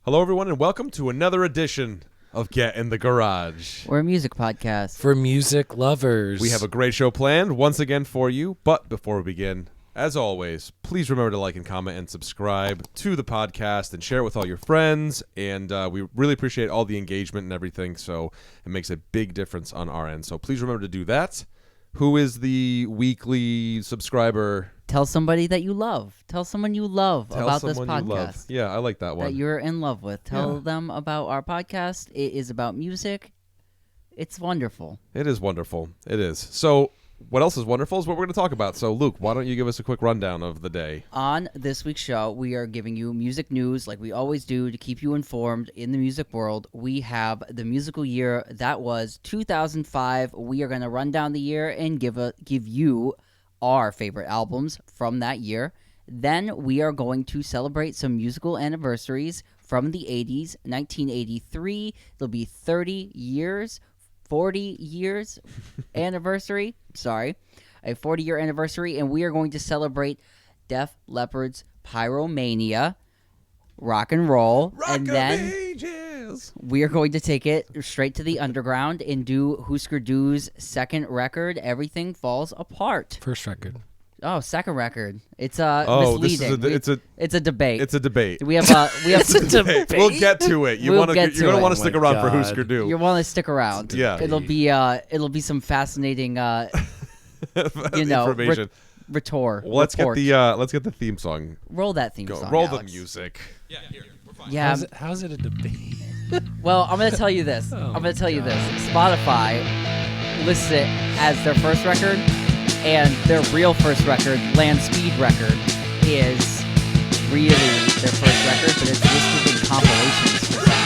Hello, everyone, and welcome to another edition of Get in the Garage. We're a music podcast. For music lovers. We have a great show planned once again for you, but before we begin, as always, please remember to like and comment and subscribe to the podcast and share it with all your friends, and we really appreciate all the engagement and everything, so it makes a big difference on our end. So please remember to do that. Who is the weekly subscriber? Tell somebody that you love. Tell someone you love about this podcast. Yeah, I like that one. That you're in love with. Tell them about our podcast. It is about music. It's wonderful. It is wonderful. It is. So what else is wonderful is what we're going to talk about. So, Luke, why don't you give us a quick rundown of the day? On this week's show, we are giving you music news like we always do to keep you informed in the music world. We have the musical year that was 2005. We are going to run down the year and give you our favorite albums from that year. Then we are going to celebrate some musical anniversaries from the 80s. 1983, there'll be 30 years 40 years anniversary. Sorry, a 40-year anniversary, and we are going to celebrate Def Leppard's Pyromania, rock and roll, and then we are going to take it straight to the underground and do Hüsker Dü's second record, Everything Falls Apart. First record. Oh, second record. It's misleading. It's a debate. It's a debate. We have a debate. We'll get to it. You're going to want to stick around for Hüsker Dü. You want to stick around. Yeah. It'll be some fascinating information. Retort. Well, let's get the theme song. Roll that theme song. Roll Alex. the music. Yeah, here. We're fine. Yeah. How's it a debate? Well, I'm going to tell you this. Spotify lists it as their first record. And their real first record, Land Speed record, is really their first record, but it's listed in compilations for some reason.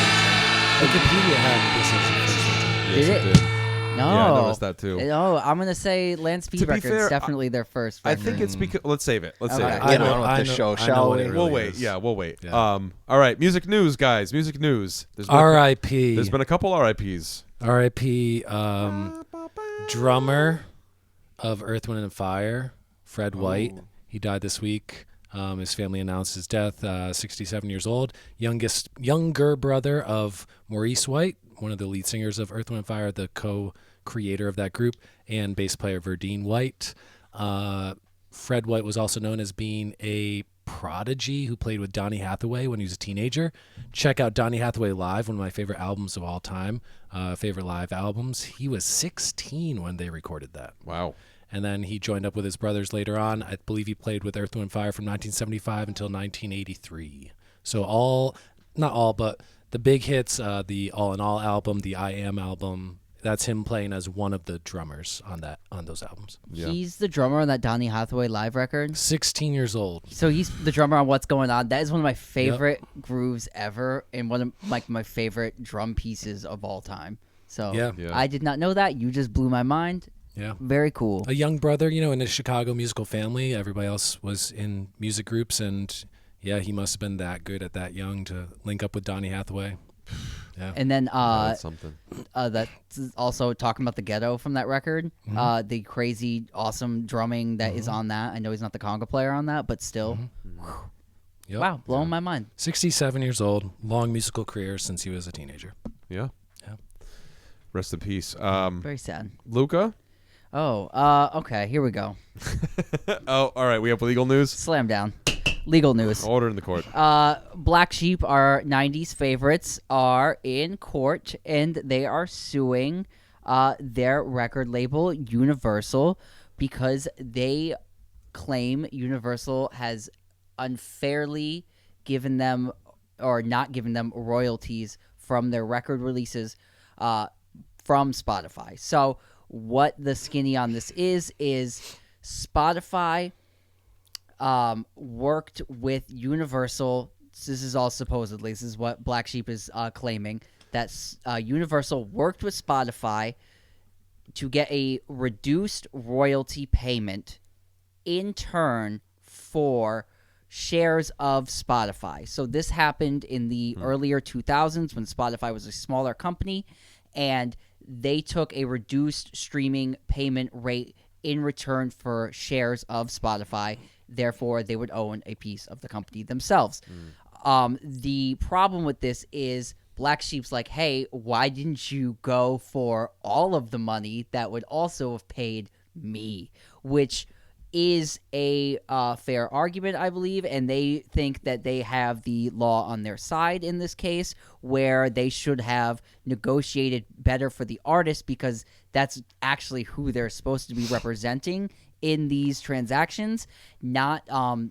Wikipedia had this as the first record. Yes, it did. No. Yeah, I noticed that too. No, I'm going to say Land Speed record is definitely their first record. I think it's because... Let's save it. Let's save it. Get on with the show, shall we? We'll wait. Yeah, we'll wait. Yeah. All right, music news, guys. Music news. R.I.P. There's been a couple R.I.Ps. R.I.P. Drummer of Earth, Wind & Fire, Fred White. He died this week. His family announced his death, 67 years old. Younger brother of Maurice White, one of the lead singers of Earth, Wind & Fire, the co-creator of that group, and bass player Verdine White. Fred White was also known as being a prodigy who played with Donny Hathaway when he was a teenager. Check out Donny Hathaway Live, one of my favorite albums of all time, favorite live albums. He was 16 when they recorded that. Wow. And then he joined up with his brothers later on. I believe he played with Earth, Wind & Fire from 1975 until 1983. So not all, but the big hits, the All in All album, the I Am album, that's him playing as one of the drummers on those albums. Yeah. He's the drummer on that Donny Hathaway live record. 16 years old. So he's the drummer on What's Going On. That is one of my favorite grooves ever, and one of my favorite drum pieces of all time. So Yeah. I did not know that. You just blew my mind. Yeah. Very cool. A young brother, in a Chicago musical family. Everybody else was in music groups, and he must have been that good at that young to link up with Donny Hathaway. Yeah. And then That's something. that's also talking about the ghetto from that record. Mm-hmm. The crazy, awesome drumming that is on that. I know he's not the conga player on that, but still. Yep. Wow, blowing my mind. 67 years old, long musical career since he was a teenager. Yeah. Yeah. Rest in peace. Very sad. Luca? Oh, okay, here we go. Oh, all right. We have legal news. Slam down. Legal news. Order in the court. Black Sheep, our 90s favorites, are in court, and they are suing their record label, Universal, because they claim Universal has unfairly given them or not given them royalties from their record releases from Spotify. So what the skinny on this is Spotify worked with Universal. This is all supposedly. This is what Black Sheep is claiming, that Universal worked with Spotify to get a reduced royalty payment in turn for shares of Spotify. So this happened in the earlier 2000s when Spotify was a smaller company, and they took a reduced streaming payment rate in return for shares of Spotify. Therefore, they would own a piece of the company themselves. The problem with this is Black Sheep's like, hey, why didn't you go for all of the money that would also have paid me? Which is a fair argument, I believe, and they think that they have the law on their side in this case, where they should have negotiated better for the artist because that's actually who they're supposed to be representing in these transactions, not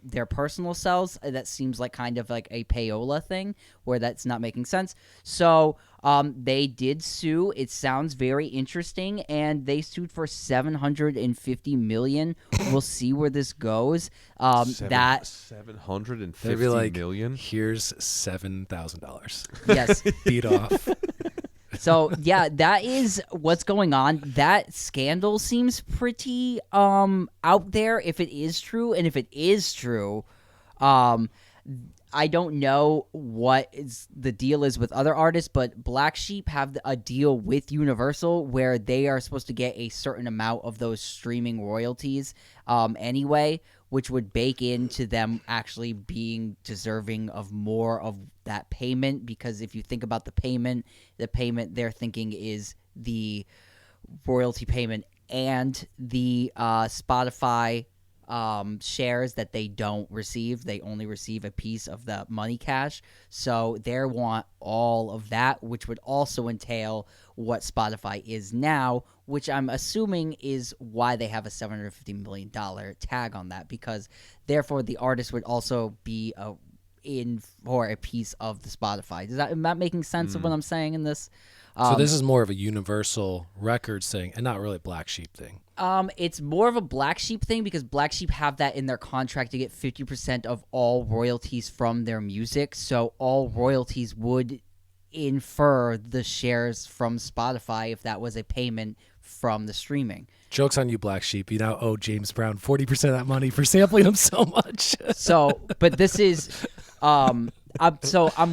their personal selves. That seems like kind of like a payola thing where that's not making sense. So they did sue. It sounds very interesting, and they sued for $750 million. We'll see where this goes. That $750 million. Here's $7,000. Yes. Beat off. So yeah, that is what's going on. That scandal seems pretty out there if it is true, and if it is true, I don't know what the deal is with other artists, but Black Sheep have a deal with Universal where they are supposed to get a certain amount of those streaming royalties anyway, which would bake into them actually being deserving of more of that payment. Because if you think about the payment they're thinking is the royalty payment and the Spotify shares that they don't receive. They only receive a piece of the money cash. So they want all of that, which would also entail what Spotify is now, which I'm assuming is why they have a $750 million tag on that, because therefore the artist would also be in for a piece of the Spotify. Am that making sense of what I'm saying in this? So this is more of a Universal Records thing and not really a Black Sheep thing. It's more of a Black Sheep thing because Black Sheep have that in their contract to get 50% of all royalties from their music. So all royalties would infer the shares from Spotify if that was a payment from the streaming. Joke's on you, Black Sheep. You now owe James Brown 40% of that money for sampling him so much. But this is... I'm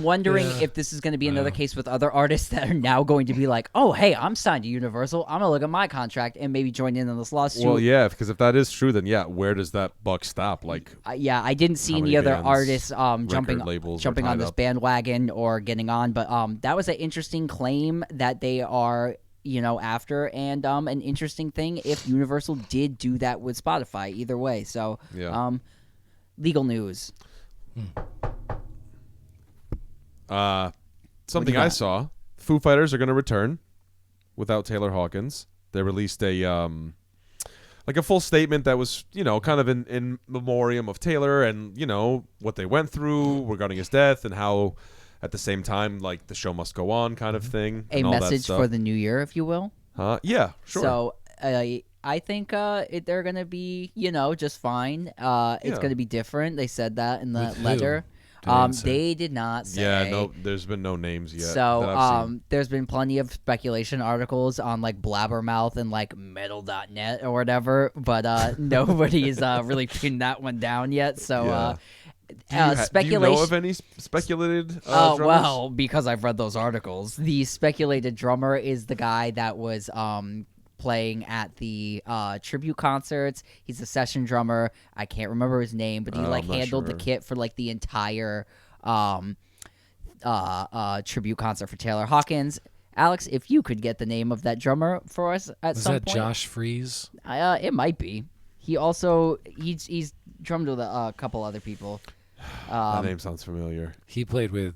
wondering if this is going to be another case with other artists that are now going to be like, oh, hey, I'm signed to Universal. I'm going to look at my contract and maybe join in on this lawsuit. Well, yeah, because if that is true, then where does that buck stop? Like, I didn't see any other artists jumping on this bandwagon or getting on, but that was an interesting claim that they are after, and an interesting thing if Universal did do that with Spotify. Either way, so legal news. Something I saw: Foo Fighters are going to return without Taylor Hawkins. They released a full statement that was kind of in memoriam of Taylor and what they went through regarding his death, and how at the same time like the show must go on kind of thing. A message for the new year, if you will. Yeah, sure. So I think they're going to be just fine. It's going to be different. They said that in the letter. They did not say. Yeah, no, there's been no names yet. So, there's been plenty of speculation articles on like Blabbermouth and like Metal.net or whatever, but nobody's really pinned that one down yet. So, speculation. Do you know of any speculated drummers? Well, because I've read those articles, the speculated drummer is the guy that was playing at the tribute concerts. He's a session drummer. I can't remember his name, but he handled the kit for like the entire tribute concert for Taylor Hawkins. Alex, if you could get the name of that drummer for us at some point. Was that Josh Freese? It might be. He also he's drummed with a couple other people. That name sounds familiar. He played with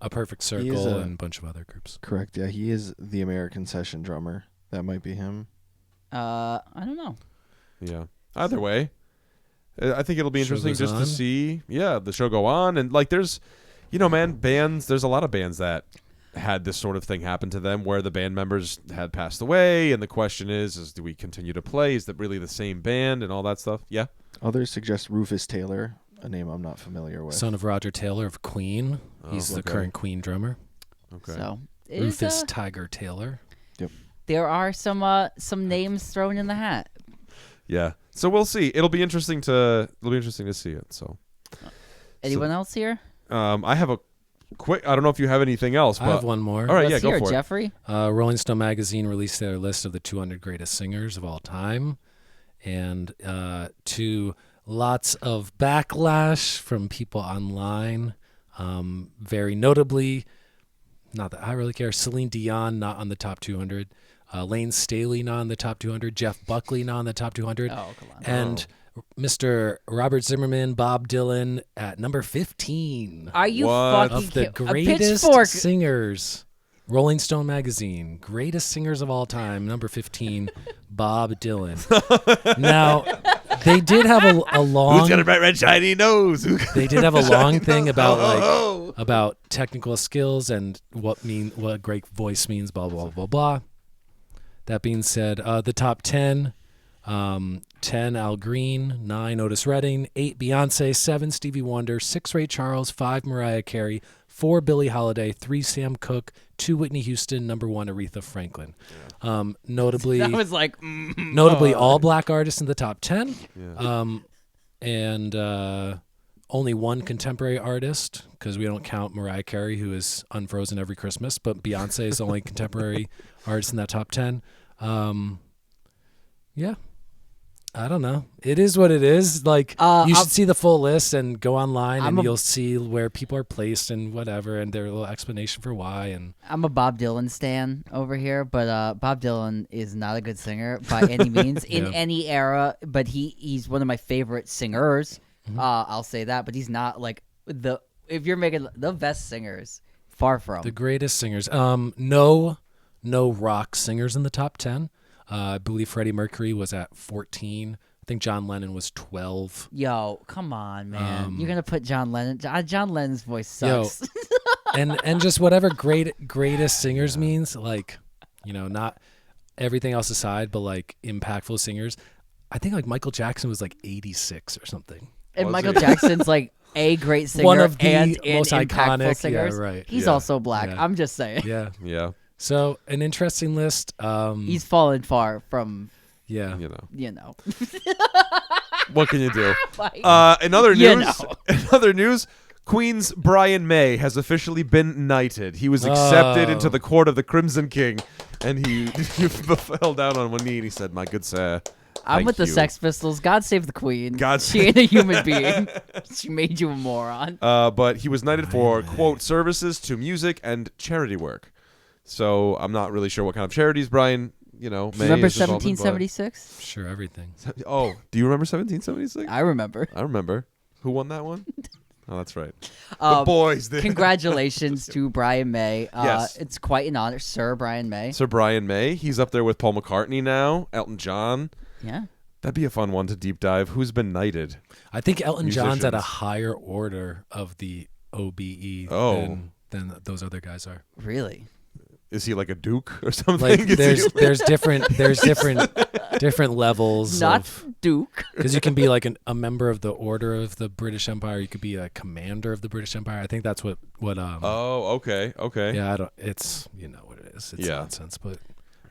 a Perfect Circle and a bunch of other groups. Correct. Yeah, he is the American session drummer. That might be him. I don't know. Yeah. Either way, I think it'll be interesting just to see, the show go on. And like, there's, bands, there's a lot of bands that had this sort of thing happen to them where the band members had passed away. And the question is do we continue to play? Is that really the same band and all that stuff? Yeah. Others suggest Rufus Taylor, a name I'm not familiar with. Son of Roger Taylor of Queen. He's the current Queen drummer. Okay. So Rufus Tiger Taylor. Yep. There are some names thrown in the hat. Yeah. So we'll see. It'll be interesting to see it. So. Anyone else here? I have a quick. I don't know if you have anything else. But I have one more. All right. Let's go hear for it, Jeffrey. Rolling Stone magazine released their list of the 200 greatest singers of all time, and to lots of backlash from people online, Very notably, not that I really care, Celine Dion not on the top 200. Lane Staley not on the top 200. Jeff Buckley not on the top 200. Oh, come on. And Mr. Robert Zimmerman, Bob Dylan at number 15 Are you What? fucking of the a greatest pitchfork? singers. Rolling Stone magazine, greatest singers of all time, number 15, Bob Dylan. Now, they did have a long. Who's got a bright red shiny nose? They did have a long thing about Oh. about technical skills and what great voice means. Blah blah blah blah. That being said, the top 10. 10 Al Green, 9 Otis Redding, 8 Beyonce, 7 Stevie Wonder, 6 Ray Charles, 5 Mariah Carey, 4 Billie Holiday, 3 Sam Cooke, 2 Whitney Houston, number 1 Aretha Franklin. Notably, That was like, all black artists in the top 10, Yeah. and only one contemporary artist, because we don't count Mariah Carey, who is unfrozen every Christmas, but Beyonce is the only contemporary artist in that top 10. Yeah. I don't know. It is what it is. Like, you should see the full list and go online, and you'll see where people are placed and whatever, and their little explanation for why. And I'm a Bob Dylan stan over here, but Bob Dylan is not a good singer by any means in any era. But he's one of my favorite singers. I'll say that. But he's not like if you're making the best singers, far from the greatest singers. No rock singers in the top 10. I believe Freddie Mercury was at 14. I think John Lennon was 12. Yo, come on, man! You're gonna put John Lennon. John Lennon's voice sucks. and just whatever greatest singers means, like, not everything else aside, but like impactful singers. I think like Michael Jackson was like 86 or something. And Was Michael he? Jackson's like a great singer, One of the and most impactful iconic, singers. yeah, right. He's Yeah. also black. Yeah. I'm just saying. Yeah. Yeah. So an interesting list. He's fallen far from, Yeah. You know. you know. What can you do? Like, In other You news, know. Queen's Brian May has officially been knighted. He was accepted into the court of the Crimson King, and he fell down on one knee and he said, "My good sir, I'm thank with the you." Sex Pistols. God save the Queen. God she ain't a human being. She made you a moron. But he was knighted for, quote, services to music and charity work. So I'm not really sure what kind of charities Brian, May Remember is involved in, 1776? Sure, everything. but- Oh, do you remember 1776? I remember. I remember. Who won that one? Oh, that's right. The boys did. Congratulations to Brian May. Yes. It's quite an honor, Sir Brian May. Sir Brian May. He's up there with Paul McCartney now, Elton John. Yeah. That'd be a fun one to deep dive. Who's been knighted? I think Elton John's at a Musicians. higher order of the OBE Oh. than those other guys are. Really? Is he like a duke or something? Like Is he- there's different levels Not Duke. because you can be like a member of the Order of the British Empire. You could be a commander of the British Empire. I think that's what Oh, okay. yeah, I don't. It's what it is. It's Yeah. nonsense. But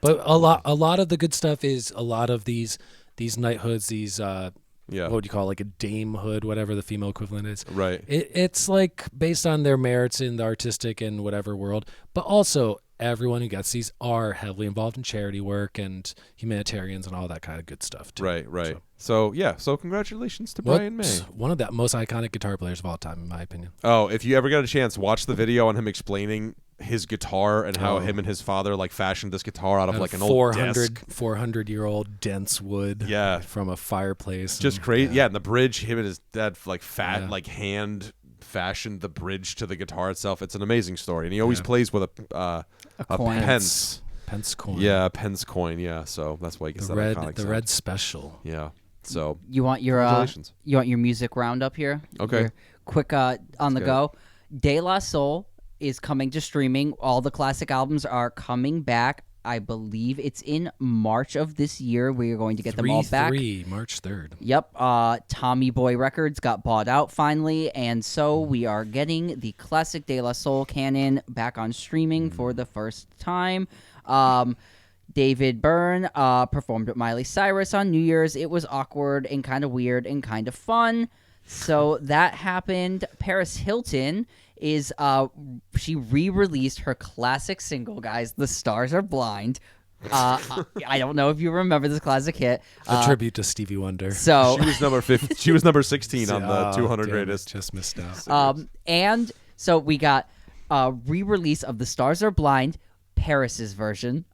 a lot of the good stuff is a lot of these knighthoods. These Yeah. what would you call it, like a damehood, whatever the female equivalent is. Right. It's like based on their merits in the artistic and whatever world, but also everyone who gets these are heavily involved in charity work and humanitarians and all that kind of good stuff too. Right. So congratulations to Brian May. One of the most iconic guitar players of all time, in my opinion. Oh, if you ever get a chance, watch the video on him explaining his guitar and how him and his father like fashioned this guitar out of like an old desk. 400-year-old dense wood. Yeah. From a fireplace. Just and- crazy. Yeah, and the bridge, him and his dad like Yeah. like hand fashioned the bridge to the guitar itself. It's an amazing story, and he always plays with a coin. pence. Pence coin. Yeah, pence coin. Yeah, so that's why he gets The that red iconic the sound. red special. Yeah. So You want your congratulations. music roundup here? Okay. Your quick on the good. go. De La Soul is coming to streaming. All the classic albums are coming back. I believe it's in March of this year. We are going to get them all back. March 3rd. Yep. Tommy Boy Records got bought out finally, and so we are getting the classic De La Soul canon back on streaming for the first time. David Byrne performed with Miley Cyrus on New Year's. It was awkward and kind of weird and kind of fun. So that happened. Paris Hilton is she re-released her classic single, guys. The Stars Are Blind. I don't know if you remember this classic hit. A tribute to Stevie Wonder. So she was number 15. She was number 16 on the 200 damn it, greatest. Just missed out. and So we got re-release of The Stars Are Blind, Paris's version.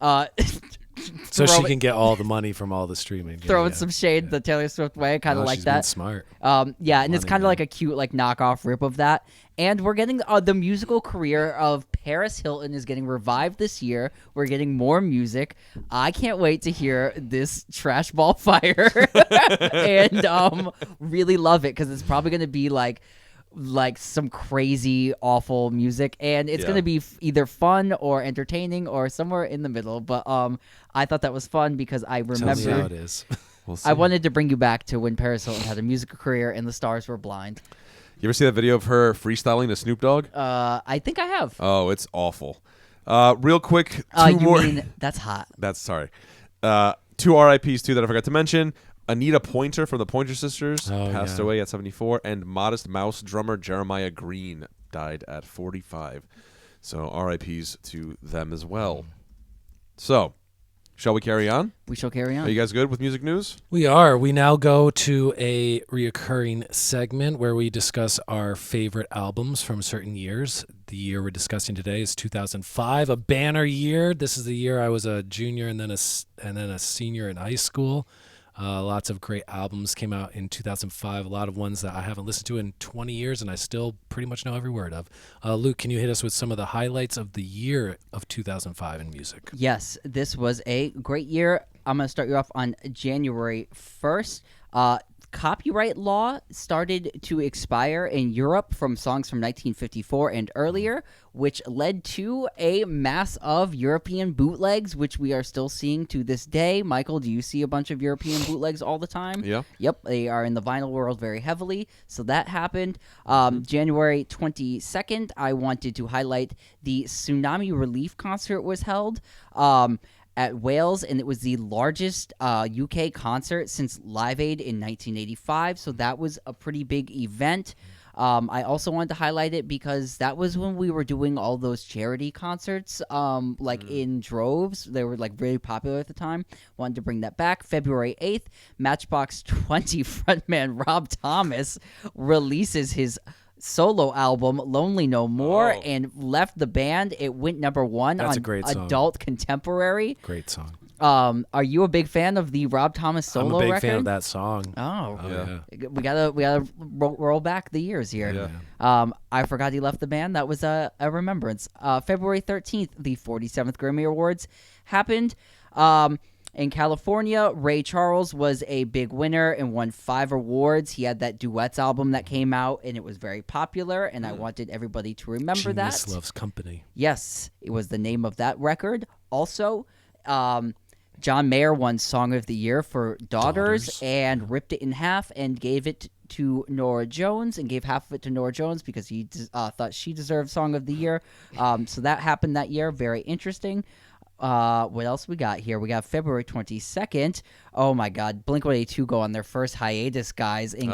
So she can get all the money from all the streaming. Throwing some shade the Taylor Swift way, kind of like she's that. been smart. Yeah, and it's Money, kind of man. like a cute like knockoff rip of that. And we're getting the musical career of Paris Hilton is getting revived this year. We're getting more music. I can't wait to hear this Trash Ball Fire and really love it because it's probably going to be like some crazy awful music, and it's going to be either fun or entertaining or somewhere in the middle. But I thought that was fun because I Tell me how remember it is. We'll see. I wanted to bring you back to when Paris Hilton had a musical career and The Stars Were Blind. You ever see that video of her freestyling to Snoop Dogg? I think I have. Oh, it's awful. Real quick, two You more. mean that's hot? That's sorry. Two RIPs too that I forgot to mention. Anita Pointer from the Pointer Sisters passed away at 74, and Modest Mouse drummer Jeremiah Green died at 45. So RIPs to them as well. So, shall we carry on? We shall carry on. Are you guys good with music news? We are. We now go to a reoccurring segment where we discuss our favorite albums from certain years. The year we're discussing today is 2005, a banner year. This is the year I was a junior and then a senior in high school. Lots of great albums came out in 2005. A lot of ones that I haven't listened to in 20 years and I still pretty much know every word of. Luke, can you hit us with some of the highlights of the year of 2005 in music? Yes, this was a great year. I'm going to start you off on January 1st. Copyright law started to expire in Europe from songs from 1954 and earlier, which led to a mass of European bootlegs, which we are still seeing to this day. Michael, do you see a bunch of European bootlegs all the time? Yeah. Yep, they are in the vinyl world very heavily, so that happened. January 22nd, I wanted to highlight the Tsunami Relief concert was held at Wales, and it was the largest UK concert since Live Aid in 1985, so that was a pretty big event. I also wanted to highlight it because that was when we were doing all those charity concerts, in droves. They were like really popular at the time. Wanted to bring that back. February 8th, Matchbox 20 frontman Rob Thomas releases his solo album Lonely No More and left the band. It went number 1 That's on a great song. Adult Contemporary. Great song. Are you a big fan of the Rob Thomas solo I'm a big record? fan of that song. Oh, Yeah. we gotta roll back the years here. Yeah. I forgot he left the band. That was a remembrance. February 13th, the 47th Grammy Awards happened. In California, Ray Charles was a big winner and won 5 awards. He had that Duets album that came out, and it was very popular, and I wanted everybody to remember Genius that. Loves Company. Yes, it was the name of that record. Also, John Mayer won Song of the Year for Daughters and ripped it in half and gave it to Norah Jones and gave half of it to Norah Jones because he thought she deserved Song of the Year. So that happened that year. Very interesting. What else we got here? We got February 22nd. Oh my God, Blink-182 go on their first hiatus, guys, and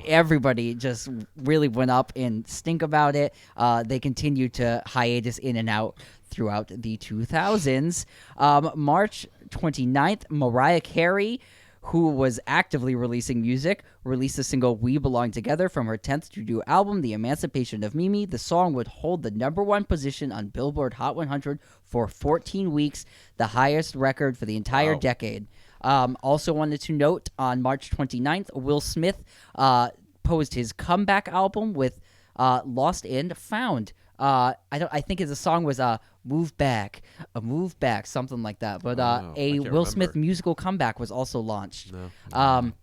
everybody just really went up and stink about it. They continue to hiatus in and out throughout the 2000s. March 29th, Mariah Carey, who was actively releasing music, released the single We Belong Together from her 10th studio album, The Emancipation of Mimi. The song would hold the number 1 position on Billboard Hot 100 for 14 weeks, the highest record for the entire decade. Also wanted to note, on March 29th, Will Smith posed his comeback album with Lost and Found. I think his song was Move Back, something like that. But a Will Smith musical comeback was also launched.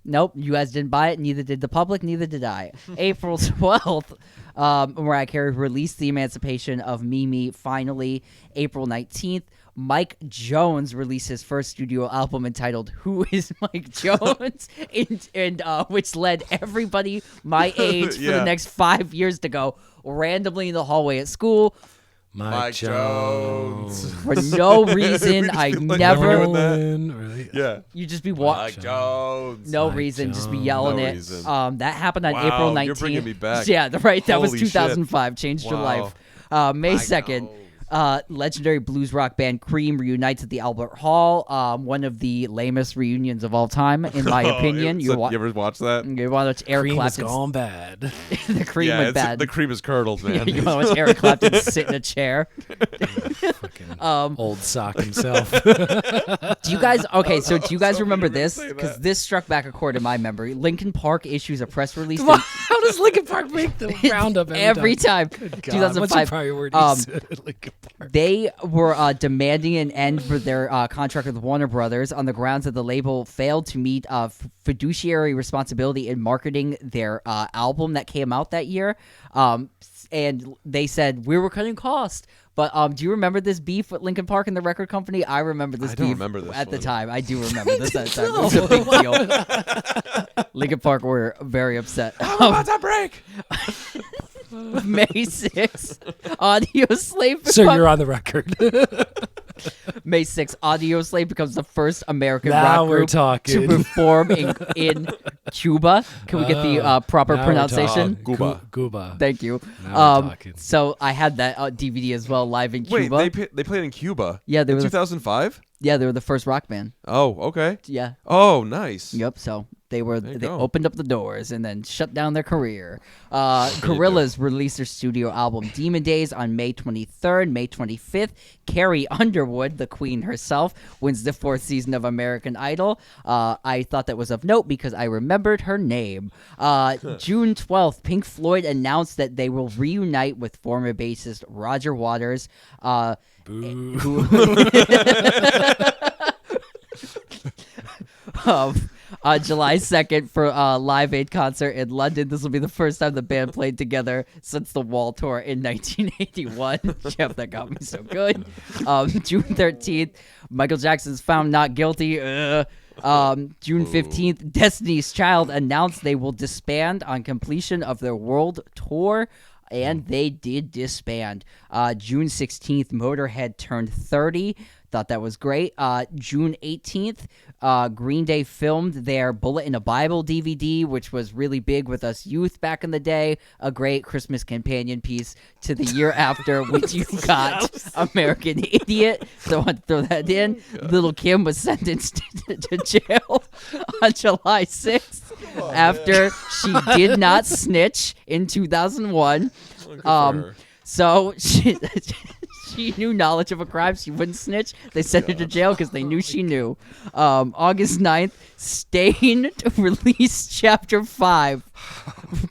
Nope, you guys didn't buy it. Neither did the public. Neither did I. April 12th, Mariah Carey released The Emancipation of Mimi. Finally, April 19th. Mike Jones released his first studio album entitled "Who Is Mike Jones," and which led everybody my age for the next 5 years to go randomly in the hallway at school. Mike Jones. For no reason. I never. Really? Yeah. You just be Mike Jones. No Mike reason, just be Jones. yelling No it. reason. That happened on Wow, April 19th. you're bringing me back. Yeah, right. That was Holy 2005. Changed your Wow. life. May 2nd. Legendary blues rock band Cream reunites at the Albert Hall. One of the lamest reunions of all time, in my opinion. You ever watch that? You want to watch Eric Cream has Clapton? gone bad. The Cream went bad. The cream is curdled, man. You want to watch Eric Clapton sit in a chair? Fucking old sock himself. Do you guys? Okay, so do you guys So remember weird to this? say Because that. this struck back a chord in my memory. Linkin Park issues a press release. How does Linkin Park make the roundup every time. God, 2005. What's your priority? Linkin Park. They were demanding an end for their contract with Warner Brothers on the grounds that the label failed to meet fiduciary responsibility in marketing their album that came out that year. And they said, we were cutting costs. But do you remember this beef with Linkin Park and the record company? I remember this I don't beef remember this at the one. time. I do remember this at the time. It was a big deal. Linkin Park were very upset. About to break. May 6th, Audio Slave So becomes, you're on the record. May 6th, Audio Slave becomes the first American Now rock we're group talking. to perform in Cuba. Can we get the proper Now we're pronunciation? talking. Cuba. Cuba. Thank you. Now we're talking. So I had that DVD as well, live in Wait, Cuba. they played in Cuba. Yeah, they in were the- 2005. Yeah, they were the first rock band. Oh, okay. Yeah. Oh, nice. Yep. So they you they go. opened up the doors and then shut down their career. Gorillaz released their studio album Demon Days on May 23rd. May 25th, Carrie Underwood, the queen herself, wins the 4th season of American Idol. I thought that was of note because I remembered her name. June 12th, Pink Floyd announced that they will reunite with former bassist Roger Waters. Boo. On July 2nd for a Live Aid concert in London. This will be the first time the band played together since the Wall Tour in 1981. Jeff, that got me so good. June 13th, Michael Jackson's found not guilty. June 15th, Destiny's Child announced they will disband on completion of their world tour. And they did disband. June 16th, Motorhead turned 30. Thought that was great. June 18th, Green Day filmed their Bullet in a Bible DVD, which was really big with us youth back in the day. A great Christmas companion piece to the year after, which you got American Idiot. So I want to throw that in. Little Kim was sentenced to jail on July 6th after she did not snitch in 2001. So she knew knowledge of a crime. She wouldn't snitch. They sent her to jail because they knew she knew. August 9th, Stain released Chapter 5,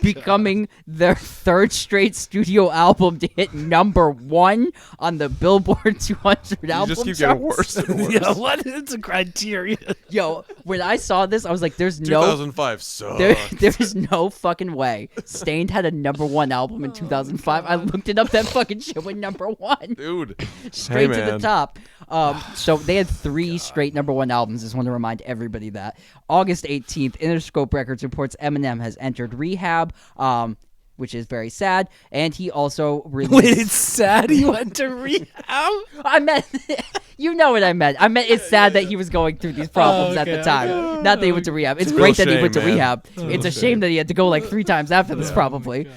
becoming their 3rd straight studio album to hit #1 on the Billboard 200 You album just keep charts. getting worse and worse. Yeah, what is the criteria? Yo, when I saw this, I was like, there's no 2005 sucked. there's no fucking way. Stained had a #1 album in 2005. I looked it up. That fucking shit went #1. Dude. Straight Hey, to the man. top. So they had 3 straight #1 albums. Just want to remind everybody that. August 18th, Interscope Records reports Eminem has entered rehab, which is very sad. And he also released... Wait, it's sad he went to rehab? I meant... You know what I meant. I meant it's sad that he was going through these problems at the okay, time. Not that he went to rehab. It's Real great that he shame, went to man. rehab. It's a shame that he had to go like 3 times after this, probably.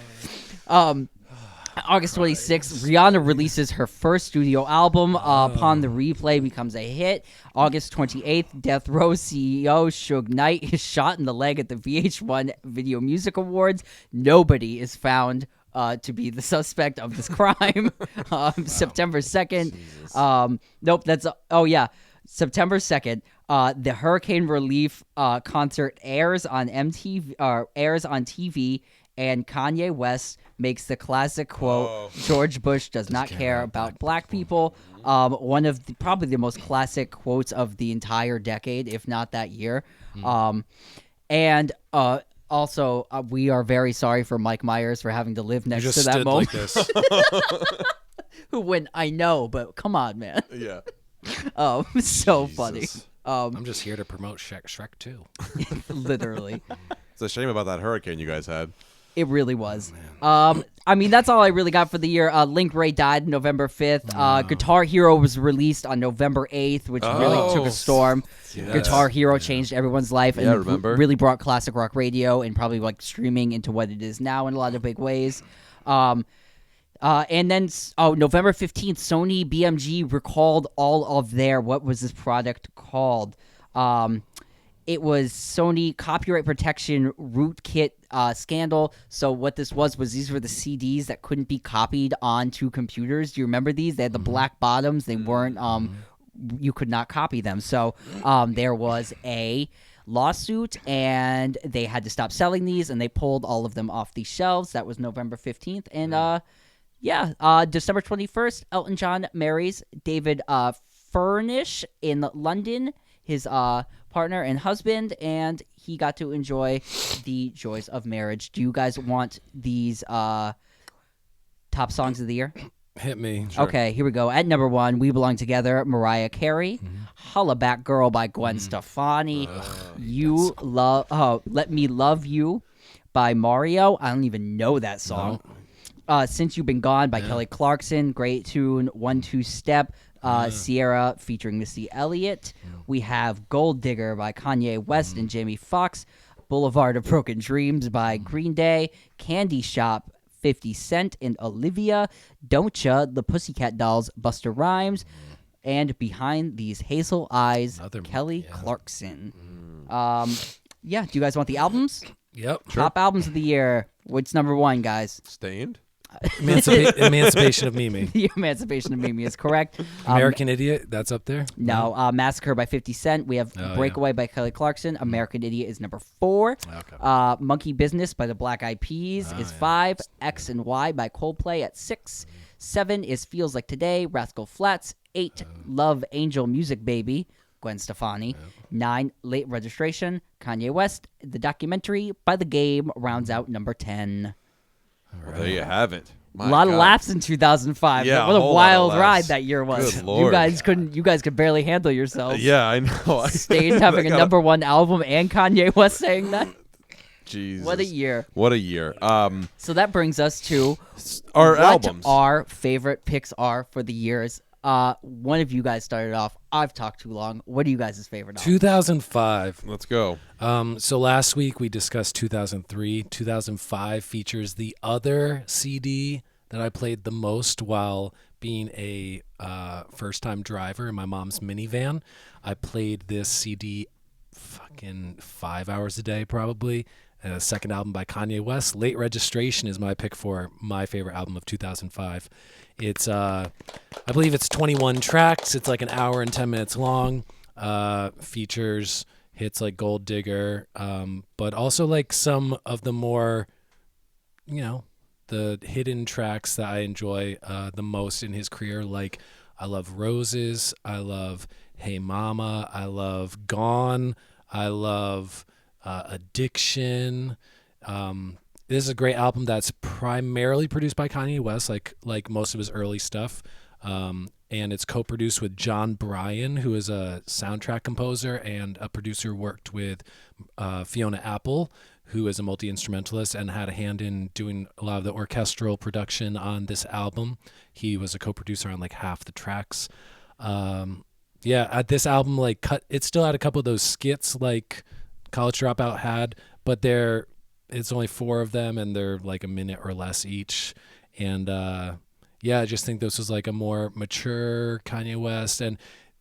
August 26th, Rihanna releases her first studio album. Upon the replay, becomes a hit. August 28th, Death Row CEO Suge Knight is shot in the leg at the VH1 Video Music Awards. Nobody is found to be the suspect of this crime. September 2nd. Nope, that's... September 2nd. The Hurricane Relief concert airs on TV, and Kanye West makes the classic quote, George Bush does not care about black people. One of probably the most classic quotes of the entire decade, if not that year. Also, we are very sorry for Mike Myers for having to live You next just to that stood moment. like this. Who went, I know, but come on, man. Yeah. So funny. Jesus. I'm just here to promote Shrek 2. Literally. It's a shame about that hurricane you guys had. It really was. I mean, that's all I really got for the year. Link Ray died November 5th. Guitar Hero was released on November 8th, which really took a storm. Yes. Guitar Hero changed everyone's life and remember. really brought classic rock radio and probably like streaming into what it is now in a lot of big ways. And then, November 15th, Sony BMG recalled all of their, what was this product called? It was Sony copyright protection rootkit scandal. So what this was these were the CDs that couldn't be copied onto computers. Do you remember these? They had the black bottoms. They weren't, you could not copy them. So there was a lawsuit, and they had to stop selling these, and they pulled all of them off the shelves. That was November 15th. And December 21st, Elton John marries David Furnish in London, his partner and husband, and he got to enjoy the joys of marriage. Do you guys want these top songs of the year? Hit me. Sure. Okay, here we go. At number 1, We Belong Together, Mariah Carey. Holla Back Girl by Gwen Stefani. Let Me Love You by Mario. I don't even know that song. Since You've Been Gone by Kelly Clarkson. Great tune. 1-2 Step. Sierra featuring Missy Elliott. We have Gold Digger by Kanye West and Jamie Foxx. Boulevard of Broken Dreams by Green Day. Candy Shop, 50 Cent and Olivia. Don't Ya, the Pussycat Dolls, Busta Rhymes. And Behind These Hazel Eyes, Kelly Clarkson. Do you guys want the albums? Yep. Top albums of the year. What's number 1, guys? Stained. Emancipation of Mimi. The Emancipation of Mimi is correct. American Idiot, that's up there? No, Massacre by 50 Cent. We have Breakaway by Kelly Clarkson. American Idiot is number 4. Okay. Monkey Business by the Black Eyed Peas is 5. X and Y by Coldplay at 6. 7 is Feels Like Today, Rascal Flatts. 8, Love Angel Music Baby, Gwen Stefani. 9, Late Registration, Kanye West. The Documentary by The Game rounds out number 10. Well, there you have it. A lot of laughs in 2005. Yeah, what a whole lot of wild laughs. ride that year was. Good Lord. You guys could barely handle yourselves. Yeah, I know. Stain having a number 1 album and Kanye West saying that. Jesus. What a year. What a year. So that brings us to Our what albums. our favorite picks are for the years. One of you guys started off. I've talked too long. What are you guys' favorite albums? 2005. Let's go. So last week we discussed 2003. 2005 features the other CD that I played the most while being a first-time driver in my mom's minivan. I played this CD fucking 5 hours a day probably. Second album by Kanye West. Late Registration is my pick for my favorite album of 2005. It's I believe it's 21 tracks. It's like an hour and 10 minutes long. Features hits like Gold Digger, but also like some of the more, the hidden tracks that I enjoy the most in his career. Like I love Roses. I love Hey Mama. I love Gone. I love Addiction. This is a great album that's primarily produced by Kanye West, like most of his early stuff. And it's co-produced with John Bryan, who is a soundtrack composer and a producer who worked with Fiona Apple, who is a multi-instrumentalist and had a hand in doing a lot of the orchestral production on this album. He was a co-producer on like half the tracks. This album it still had a couple of those skits like College Dropout had, but it's only 4 of them and they're like a minute or less each. And I just think this was like a more mature Kanye West. And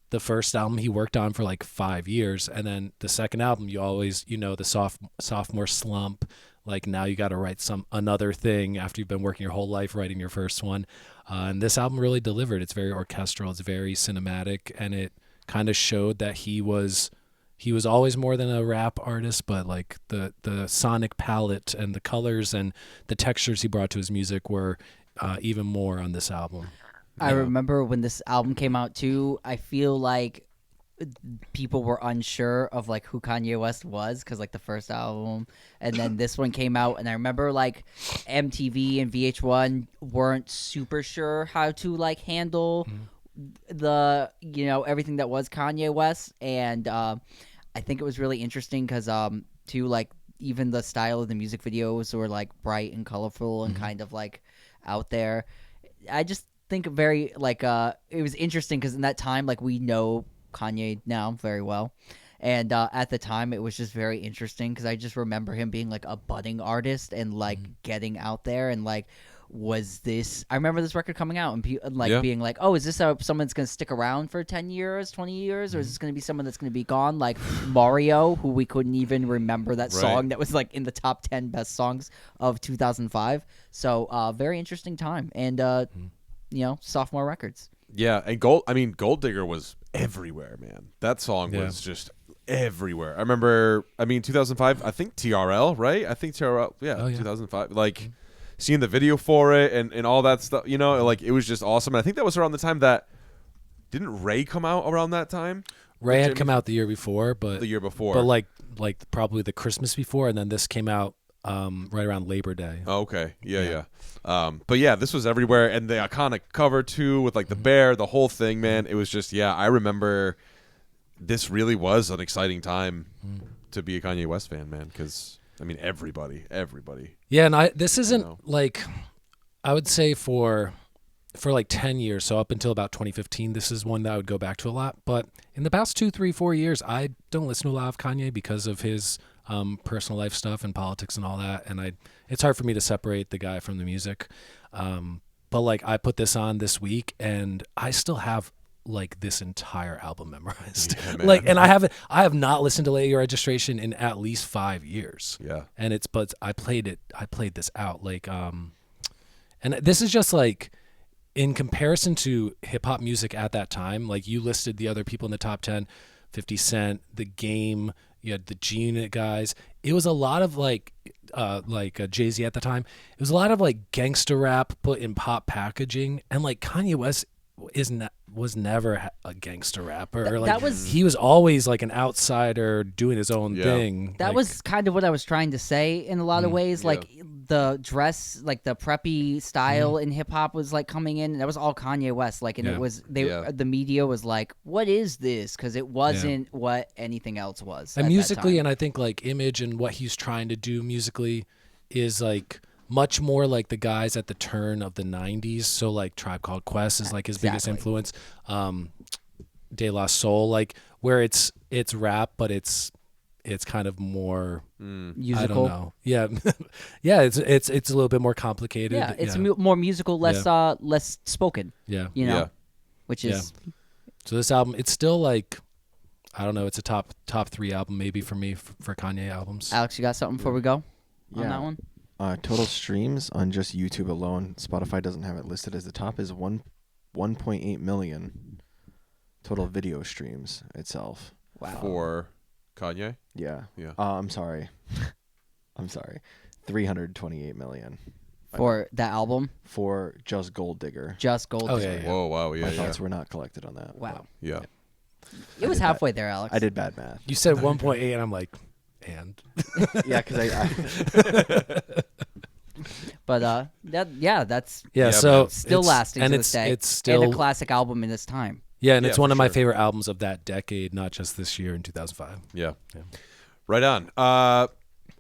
the first album he worked on for like 5 years, and then the second album you always the sophomore slump, like now you got to write another thing after you've been working your whole life writing your first one. And this album really delivered. It's very orchestral, it's very cinematic, and it kind of showed that he was always more than a rap artist, but like the sonic palette and the colors and the textures he brought to his music were even more on this album. I remember when this album came out too, I feel like people were unsure of like who Kanye West was because like the first album and then this one came out, and I remember like MTV and VH1 weren't super sure how to like handle the everything that was Kanye West. And I think it was really interesting because too, like even the style of the music videos were like bright and colorful and kind of like out there. I just think very like it was interesting because in that time, like we know Kanye now very well, and at the time it was just very interesting because I just remember him being like a budding artist and like getting out there and like was this? I remember this record coming out and Yeah. being like, oh, is this someone that's going to stick around for 10 years, 20 years, or is this going to be someone that's going to be gone? Like Mario, who we couldn't even remember that Right. song that was like in the top 10 best songs of 2005. So very interesting time, and sophomore records. Yeah, and Gold Digger was everywhere, man. That song was just everywhere. I remember, 2005, I think TRL, right? I think TRL, yeah, Oh, yeah. 2005. Like, seeing the video for it and all that stuff, like, it was just awesome. And I think that was around the time that, didn't Ray come out around that time? Ray had Jimmy- come out the year before, but The year before. but like probably the Christmas before, and then this came out right around Labor Day. Oh, okay. Yeah. But yeah, this was everywhere, and the iconic cover too, with like the bear, the whole thing, man. It was just, I remember this really was an exciting time to be a Kanye West fan, man. Because everybody. Yeah, and this isn't know. like, I would say for like 10 years, so up until about 2015, this is one that I would go back to a lot. But in the past 2, 3, 4 years, I don't listen to a lot of Kanye because of his personal life stuff and politics and all that, and it's hard for me to separate the guy from the music. But like, I put this on this week, and I still have like this entire album memorized. Yeah, man. Like, and I have not listened to Late Your Registration in at least 5 years. Yeah. And but I played this out like, and this is just like, in comparison to hip hop music at that time, like you listed the other people in the top 10, 50 Cent, The Game, you had the G Unit guys. It was a lot of like Jay-Z at the time. It was a lot of like gangster rap put in pop packaging, and like Kanye West was never a gangster rapper. Or, like, he was always like an outsider doing his own thing. That was kind of what I was trying to say in a lot of ways. Like the dress, like the preppy style in hip hop was like coming in. And that was all Kanye West. Like, and it was the media was like, "What is this?" Because it wasn't what anything else was. And at musically, that and I think like image and what he's trying to do musically is like much more like the guys at the turn of the 90s. So like Tribe Called Quest is like his biggest influence. De La Soul, like where it's rap, but it's kind of more musical. I don't know. Yeah, yeah. It's a little bit more complicated. Yeah, it's more musical, less spoken. Yeah, Which is So this album, it's still like, I don't know. It's a top 3 album maybe for me for Kanye albums. Alex, you got something before we go on that one? Total streams on just YouTube alone, Spotify doesn't have it listed as the top, is 1.8 million total video streams itself. Wow. For Kanye? Yeah. Yeah. I'm sorry. 328 million For that album? for just Gold Digger. Just Gold Oh, Digger. yeah. Whoa, wow, yeah, My yeah. thoughts were not collected on that. Wow. Yeah. It was halfway there, Alex. I did bad math. You said 1.8, and I'm like, and Yeah, because I But that's yeah. Yeah, So man. still it's- lasting and to it's this day. it's still and a classic album in its time. Yeah, and Yeah, it's one for of my sure. favorite albums of that decade, not just this year in 2005. Yeah. Yeah. Right on. I'll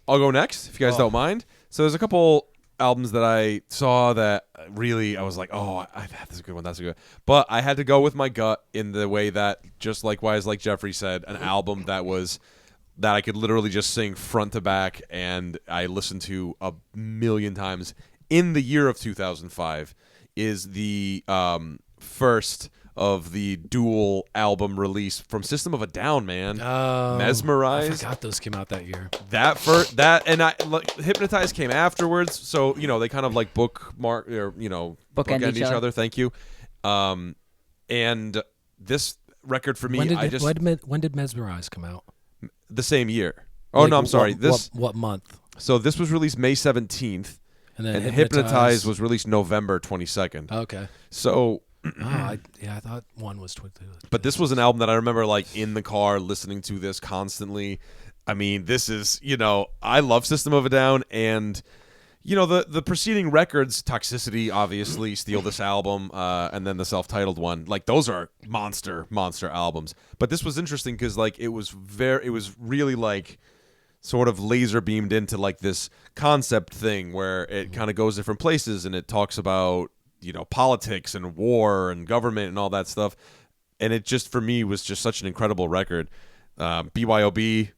go next, if you guys don't mind. So there's a couple albums that I saw that really I was like, oh, that's a good one. That's a good one. But I had to go with my gut in the way that, just likewise, like Jeffrey said, an album that I could literally just sing front to back and I listened to a million times in the year of 2005 is the first of the dual album release from System of a Down, man. Mesmerized. I forgot those came out that year. Hypnotize came afterwards, so they kind of like bookmark or bookend each other. Thank you. And this record for me, When did Mesmerize come out? the same year. Oh Like, no, I'm sorry. What month? So this was released May 17th, And then and Hypnotize was released November 22nd. Okay. So, I thought one was 22. but this was an album that I remember like in the car listening to this constantly. I mean, this is, I love System of a Down, and the preceding records, Toxicity, obviously, Steal This Album, and then the self-titled one, like those are monster albums. But this was interesting because like it was really like sort of laser beamed into like this concept thing where it kind of goes different places and it talks about politics and war and government and all that stuff. And it just, for me, was just such an incredible record. BYOB,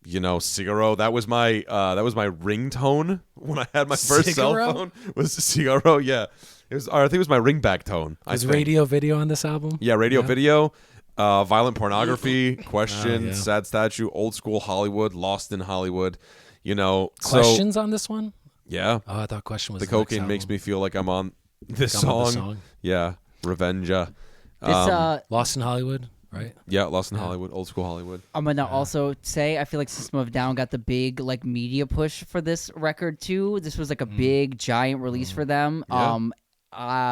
Cigaro. That was my ringtone when I had my first cell Cigaro? phone. Was Cigaro? Yeah, I think it was my ringback tone. Is radio video on this album? Yeah, radio video. Violent Pornography, Question, yeah. Sad Statue, Old School Hollywood, Lost in Hollywood. Questions on this one? Yeah. Oh, I thought Question was The the next cocaine makes album. me feel like I'm on this Like I'm on the song. song. Yeah, Revenja. This Lost in Hollywood, right? Yeah, Lost in Hollywood, Old School Hollywood. I'm gonna also say I feel like System of a Down got the big like media push for this record too. This was like a big giant release for them. Yeah.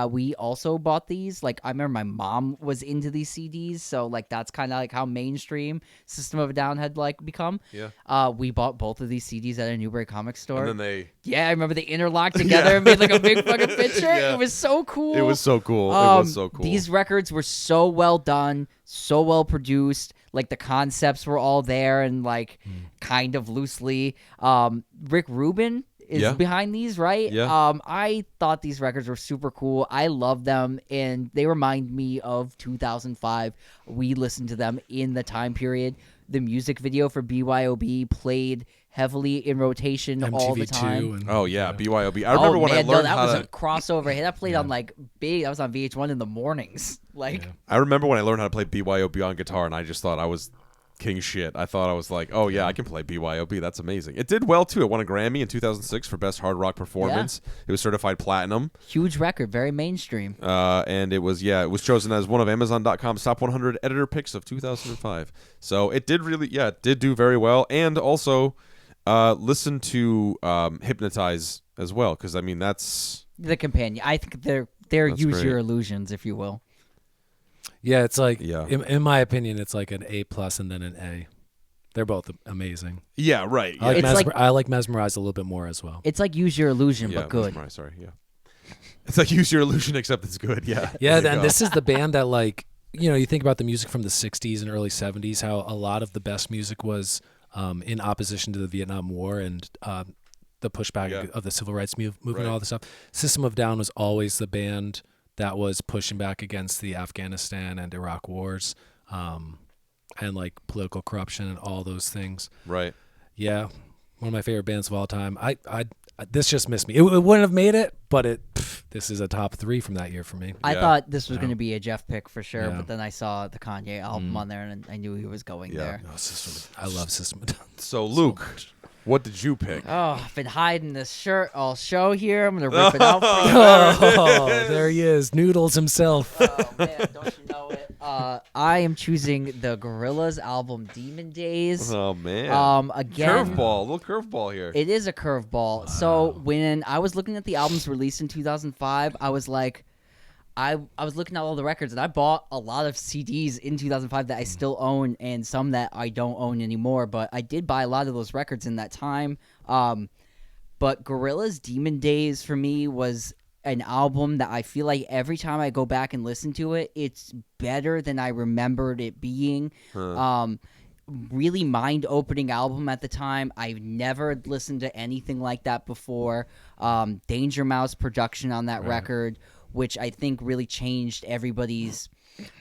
We also bought these. Like I remember my mom was into these CDs, so like that's kind of like how mainstream System of a Down had like become. Yeah. We bought both of these CDs at a Newbury comic store. And then Yeah, I remember they interlocked together and made like a big fucking picture. Yeah. It was so cool. it was so cool. It was so cool. These records were so well done, so well produced. Like the concepts were all there and like kind of loosely. Rick Rubin is Yeah. behind these, right? Yeah. I thought these records were super cool. I love them, and they remind me of 2005. We listened to them in the time period. The music video for BYOB played heavily in rotation all the time. MTV2. And, Oh yeah, BYOB. I remember when I learned that how was to. a crossover. Hey, that played on like big. That was on VH1 in the mornings. Like, I remember when I learned how to play BYOB on guitar, and I just thought I was king shit. I thought I was like, oh yeah, I can play BYOB. That's amazing. It did well too. It won a Grammy in 2006 for Best Hard Rock Performance. It was certified platinum, huge record, very mainstream. and it was chosen as one of Amazon.com's top 100 editor picks of 2005. So it did it did do very well, and also listen to Hypnotize as well, because I mean that's The companion. I think they're That's use great. your illusions, if you will. yeah, it's like, Yeah. in my opinion, it's like an A+ and then an A. They're both amazing. yeah right. I like, It's I like Mesmerize a little bit more as well. It's like use your illusion, yeah, but good. Mesmerize, sorry, yeah. It's like Use Your Illusion, except it's good. Yeah. Yeah, There you and go. this is the band that, like, you think about the music from the 60s and early 70s, how a lot of the best music was in opposition to the Vietnam War and the pushback of the civil rights movement and all this stuff. System of a Down was always the band that was pushing back against the Afghanistan and Iraq wars and, like, political corruption and all those things. Right. Yeah, one of my favorite bands of all time. This just missed me. It wouldn't have made it, but this is a top 3 from that year for me. I Yeah. thought this was going to be a Jeff pick for sure, Yeah. but then I saw the Kanye album on there, and I knew he was going there. No, I love System of a Down. So Luke, what did you pick? Oh, I've been hiding this shirt all show here. I'm going to rip it out for you. Oh, there he is, Noodles himself. Oh man, don't you know it? I am choosing the Gorillaz album Demon Days. Oh man. Again, Curveball, little curveball here. it is a curveball. So when I was looking at the albums released in 2005, I was like, I was looking at all the records, and I bought a lot of CDs in 2005 that I still own, and some that I don't own anymore. But I did buy a lot of those records in that time. But Gorillaz Demon Days for me was an album that I feel like every time I go back and listen to it, it's better than I remembered it being. Really mind-opening album at the time. I've never listened to anything like that before. Danger Mouse production on that record, which I think really changed everybody's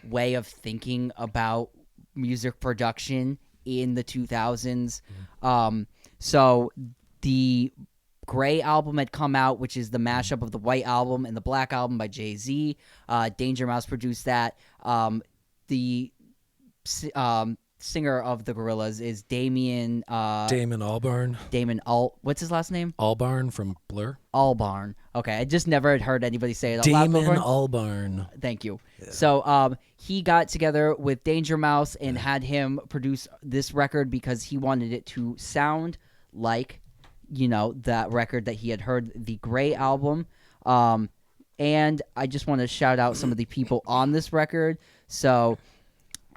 way of thinking about music production in the 2000s. So the Gray album had come out, which is the mashup of the White album and the Black album by Jay-Z. Danger Mouse produced that. The singer of the Gorillaz is Damon Albarn. What's his last name? Albarn from Blur. Albarn. Okay, I just never had heard anybody say it out loud Damon before. Albarn. Thank you. So he got together with Danger Mouse and had him produce this record because he wanted it to sound like, that record that he had heard, the Gray album. And I just want to shout out some of the people on this record. So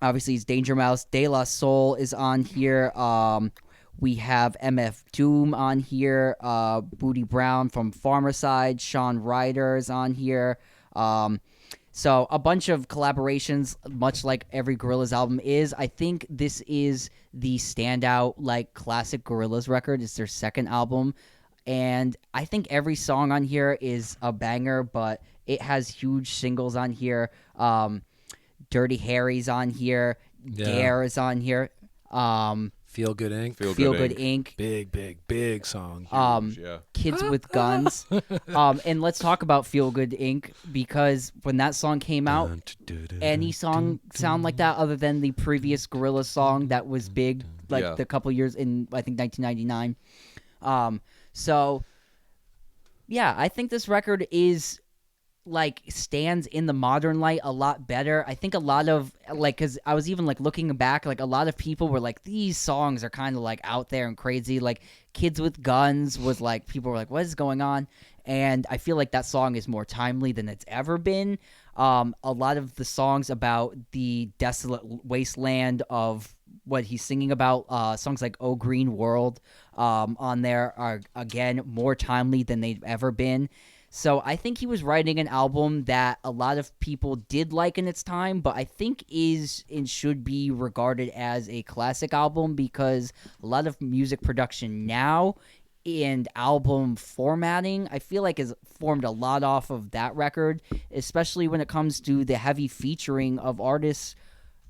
obviously it's Danger Mouse. De La Soul is on here. We have MF Doom on here. Booty Brown from Farmerside. Sean Ryder is on here. So a bunch of collaborations, much like every Gorillaz album is. I think this is the standout, like, classic Gorillaz record. It's their second album. And I think every song on here is a banger, but it has huge singles on here. Dirty Harry's on here. Yeah. Dare is on here. Feel Good Inc. Feel Good Inc. Big song. Yeah. Kids with Guns. And let's talk about Feel Good Inc. because when that song came out, any song sound like that other than the previous Gorillaz song that was big, like the couple years in, I think, 1999. So, yeah, I think this record is like stands in the modern light a lot better. I think a lot of like, because I was even like looking back, like a lot of people were like, these songs are kind of like out there and crazy. Like Kids with Guns was like, people were like, what is going on? And I feel like that song is more timely than it's ever been. A lot of the songs about the desolate wasteland of what he's singing about, songs like Oh Green World on there are, again, more timely than they've ever been. So I think he was writing an album that a lot of people did like in its time, but I think is and should be regarded as a classic album because a lot of music production now and album formatting, I feel like has formed a lot off of that record, especially when it comes to the heavy featuring of artists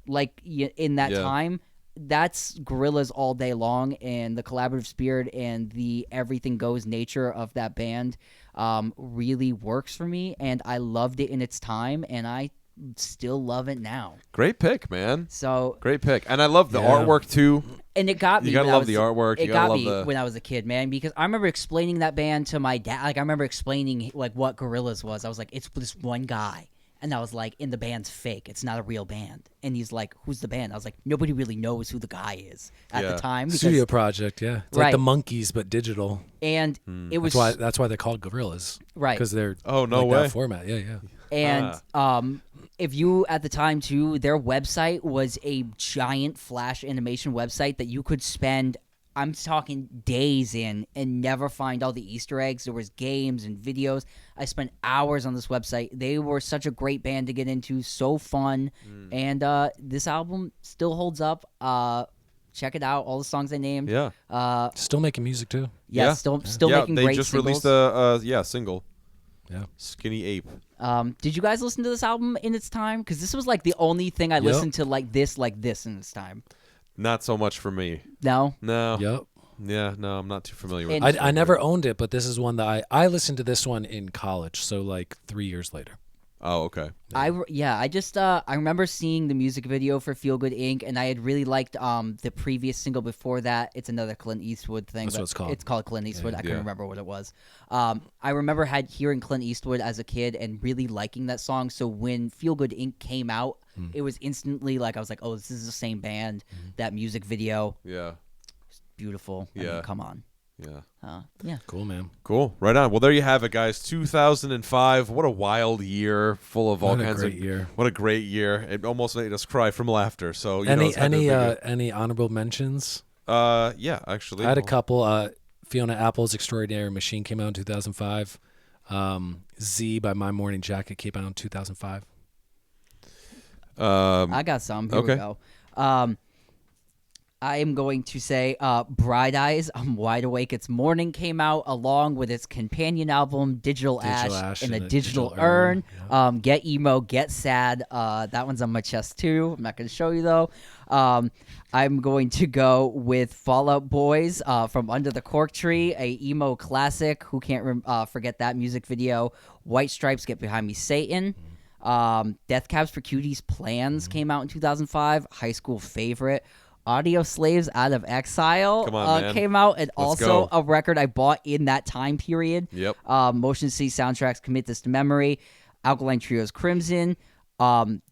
like in that time. That's Gorillaz all day long, and the collaborative spirit and the everything goes nature of that band really works for me, and I loved it in its time, and I still love it now. Great pick, man. So great pick, and I love the artwork too. And it got me. You gotta love the artwork. It got me when I was a kid, man, because I remember explaining that band to my dad. Like I remember explaining like what Gorillaz was. I was like, it's this one guy. And I was like, and the band's fake. It's not a real band. And he's like, who's the band? I was like, nobody really knows who the guy is at the time. Because, Studio project, yeah. It's like the Monkees, but digital. And it was... That's why they're called Gorillaz. Right. Because they're that format. Yeah. And if you, at the time, too, their website was a giant Flash animation website that you could spend... I'm talking days in and never find all the Easter eggs. There was games and videos. I spent hours on this website. They were such a great band to get into, so fun. And this album still holds up. Check it out. All the songs I named. Yeah. Still making music too. Yeah. Still making great they just singles. released a single. Yeah. Skinny Ape. Did you guys listen to this album in its time? Because this was like the only thing I listened to like this in its time. Not so much for me. No? No. Yep. Yeah, no, I'm not too familiar with it. I never owned it, but this is one that I listened to this one in college, so like 3 years later. Oh, okay. I remember seeing the music video for Feel Good Inc., and I had really liked the previous single before that. It's another Clint Eastwood thing. That's what it's called. It's called Clint Eastwood. I couldn't remember what it was. I remember hearing Clint Eastwood as a kid and really liking that song, so when Feel Good Inc. came out, it was instantly like, I was like, oh, this is the same band. That music video. Yeah. Beautiful. I mean, come on. Yeah. Yeah. Cool, man. Cool. Right on. Well, there you have it, guys. 2005. What a wild year, full of all kinds of. Year. What a great year. It almost made us cry from laughter. So any honorable mentions? Yeah, actually, I had a couple. Fiona Apple's Extraordinary Machine came out in 2005. Z by My Morning Jacket came out in 2005. I got some. Here we go. I am going to say Bright Eyes, I'm Wide Awake, It's Morning came out along with its companion album, Digital Ash and a Digital Urn. Yeah. Get Emo, Get Sad. That one's on my chest too. I'm not going to show you though. I'm going to go with Fall Out Boys from Under the Cork Tree, a emo classic. Who can't forget that music video? White Stripes, Get Behind Me, Satan. Death Cabs for Cuties, Plans came out in 2005. High school favorite. Audio Slaves Out of Exile came out, and also a record I bought in that time period. Yep. Motion City Soundtracks, Commit This to Memory. Alkaline Trio's Crimson.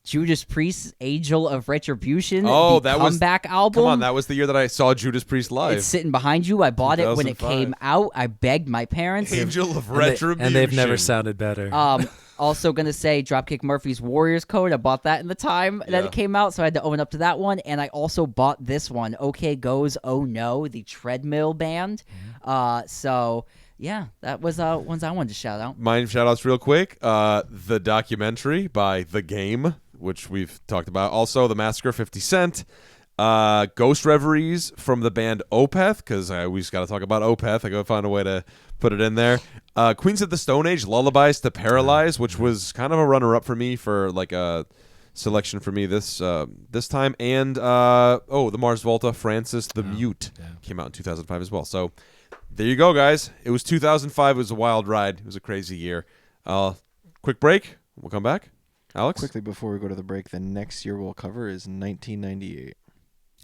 Judas Priest's Angel of Retribution. That comeback album. Come on, that was the year that I saw Judas Priest live. It's sitting behind you. I bought it when it came out. I begged my parents. Angel of Retribution. And they've never sounded better. Also going to say Dropkick Murphys Warriors Code. I bought that in the time that it came out, so I had to own up to that one. And I also bought this one, OK Goes, Oh No, the Treadmill Band. So, yeah, that was ones I wanted to shout out. Mine shout-outs real quick. The documentary by The Game, which we've talked about. Also, The Massacre, 50 Cent. Ghost Reveries from the band Opeth, because I always got to talk about Opeth. I got to find a way to put it in there. Queens of the Stone Age, Lullabies to Paralyze, which was kind of a runner-up for me for like a selection for me this time. And the Mars Volta, Francis the Mute, came out in 2005 as well. So there you go, guys. It was 2005. It was a wild ride. It was a crazy year. Quick break. We'll come back. Alex? Quickly before we go to the break, the next year we'll cover is 1998.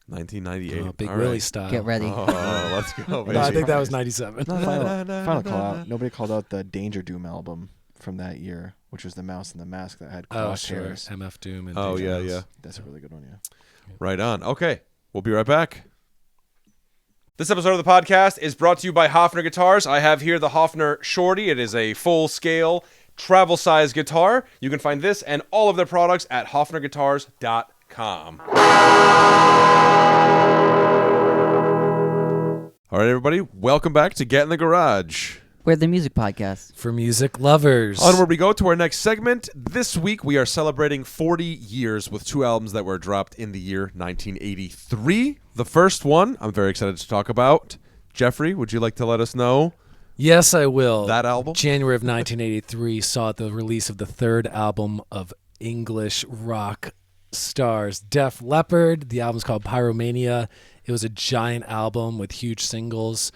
1998. Oh, Big All Willie right. style. Get ready. Oh, let's go, baby. No, I think that was 97. Final call out. Nobody called out the Danger Doom album from that year, which was the Mouse and the Mask that had Oh, sure. crosshairs. MF Doom. And Oh, Danger yeah, Mouse. yeah. That's a really good one, yeah. Right on. Okay. We'll be right back. This episode of the podcast is brought to you by Hofner Guitars. I have here the Hofner Shorty. It is a full-scale, travel-size guitar. You can find this and all of their products at hofnerguitars.com. All right, everybody. Welcome back to Get in the Garage. We're the music podcast. For music lovers. Onward we go to our next segment. This week we are celebrating 40 years with two albums that were dropped in the year 1983. The first one I'm very excited to talk about. Jeffrey, would you like to let us know Yes, I will. that album? January of 1983 saw the release of the third album of English rock stars Def Leppard. The album's called Pyromania. It was a giant album with huge singles.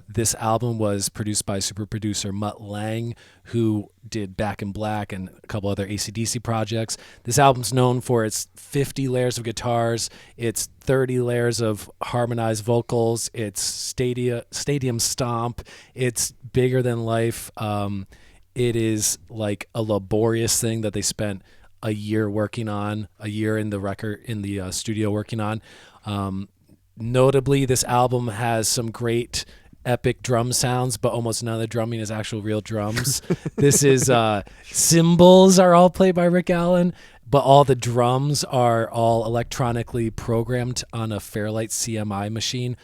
This album was produced by super producer Mutt Lange, who did Back in Black and a couple other AC/DC projects. This album's known for its 50 layers of guitars, its 30 layers of harmonized vocals, its stadium stomp. It's bigger than life. It is like a laborious thing that they spent a year working on, a year in the studio working on. Notably, this album has some great epic drum sounds, but almost none of the drumming is actual real drums. This is cymbals are all played by Rick Allen, but all the drums are all electronically programmed on a Fairlight CMI machine.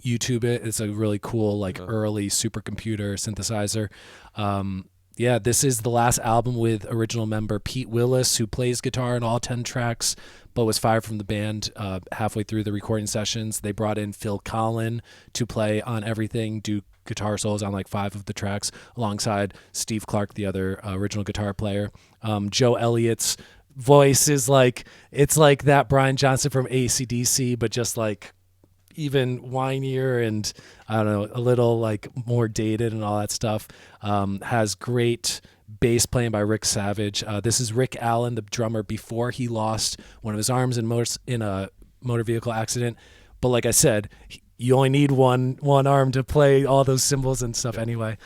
YouTube it. It's a really cool, early supercomputer synthesizer. This is the last album with original member Pete Willis, who plays guitar in all 10 tracks, but was fired from the band halfway through the recording sessions. They brought in Phil Collin to play on everything, do guitar solos on 5 of the tracks, alongside Steve Clark, the other original guitar player. Joe Elliott's voice is it's like that Brian Johnson from AC/DC, but just even whinier and I don't know, a little more dated and all that stuff. Has great bass playing by Rick Savage. This is Rick Allen, the drummer, before he lost one of his arms in a motor vehicle accident. But like I said, you only need one arm to play all those cymbals and stuff anyway.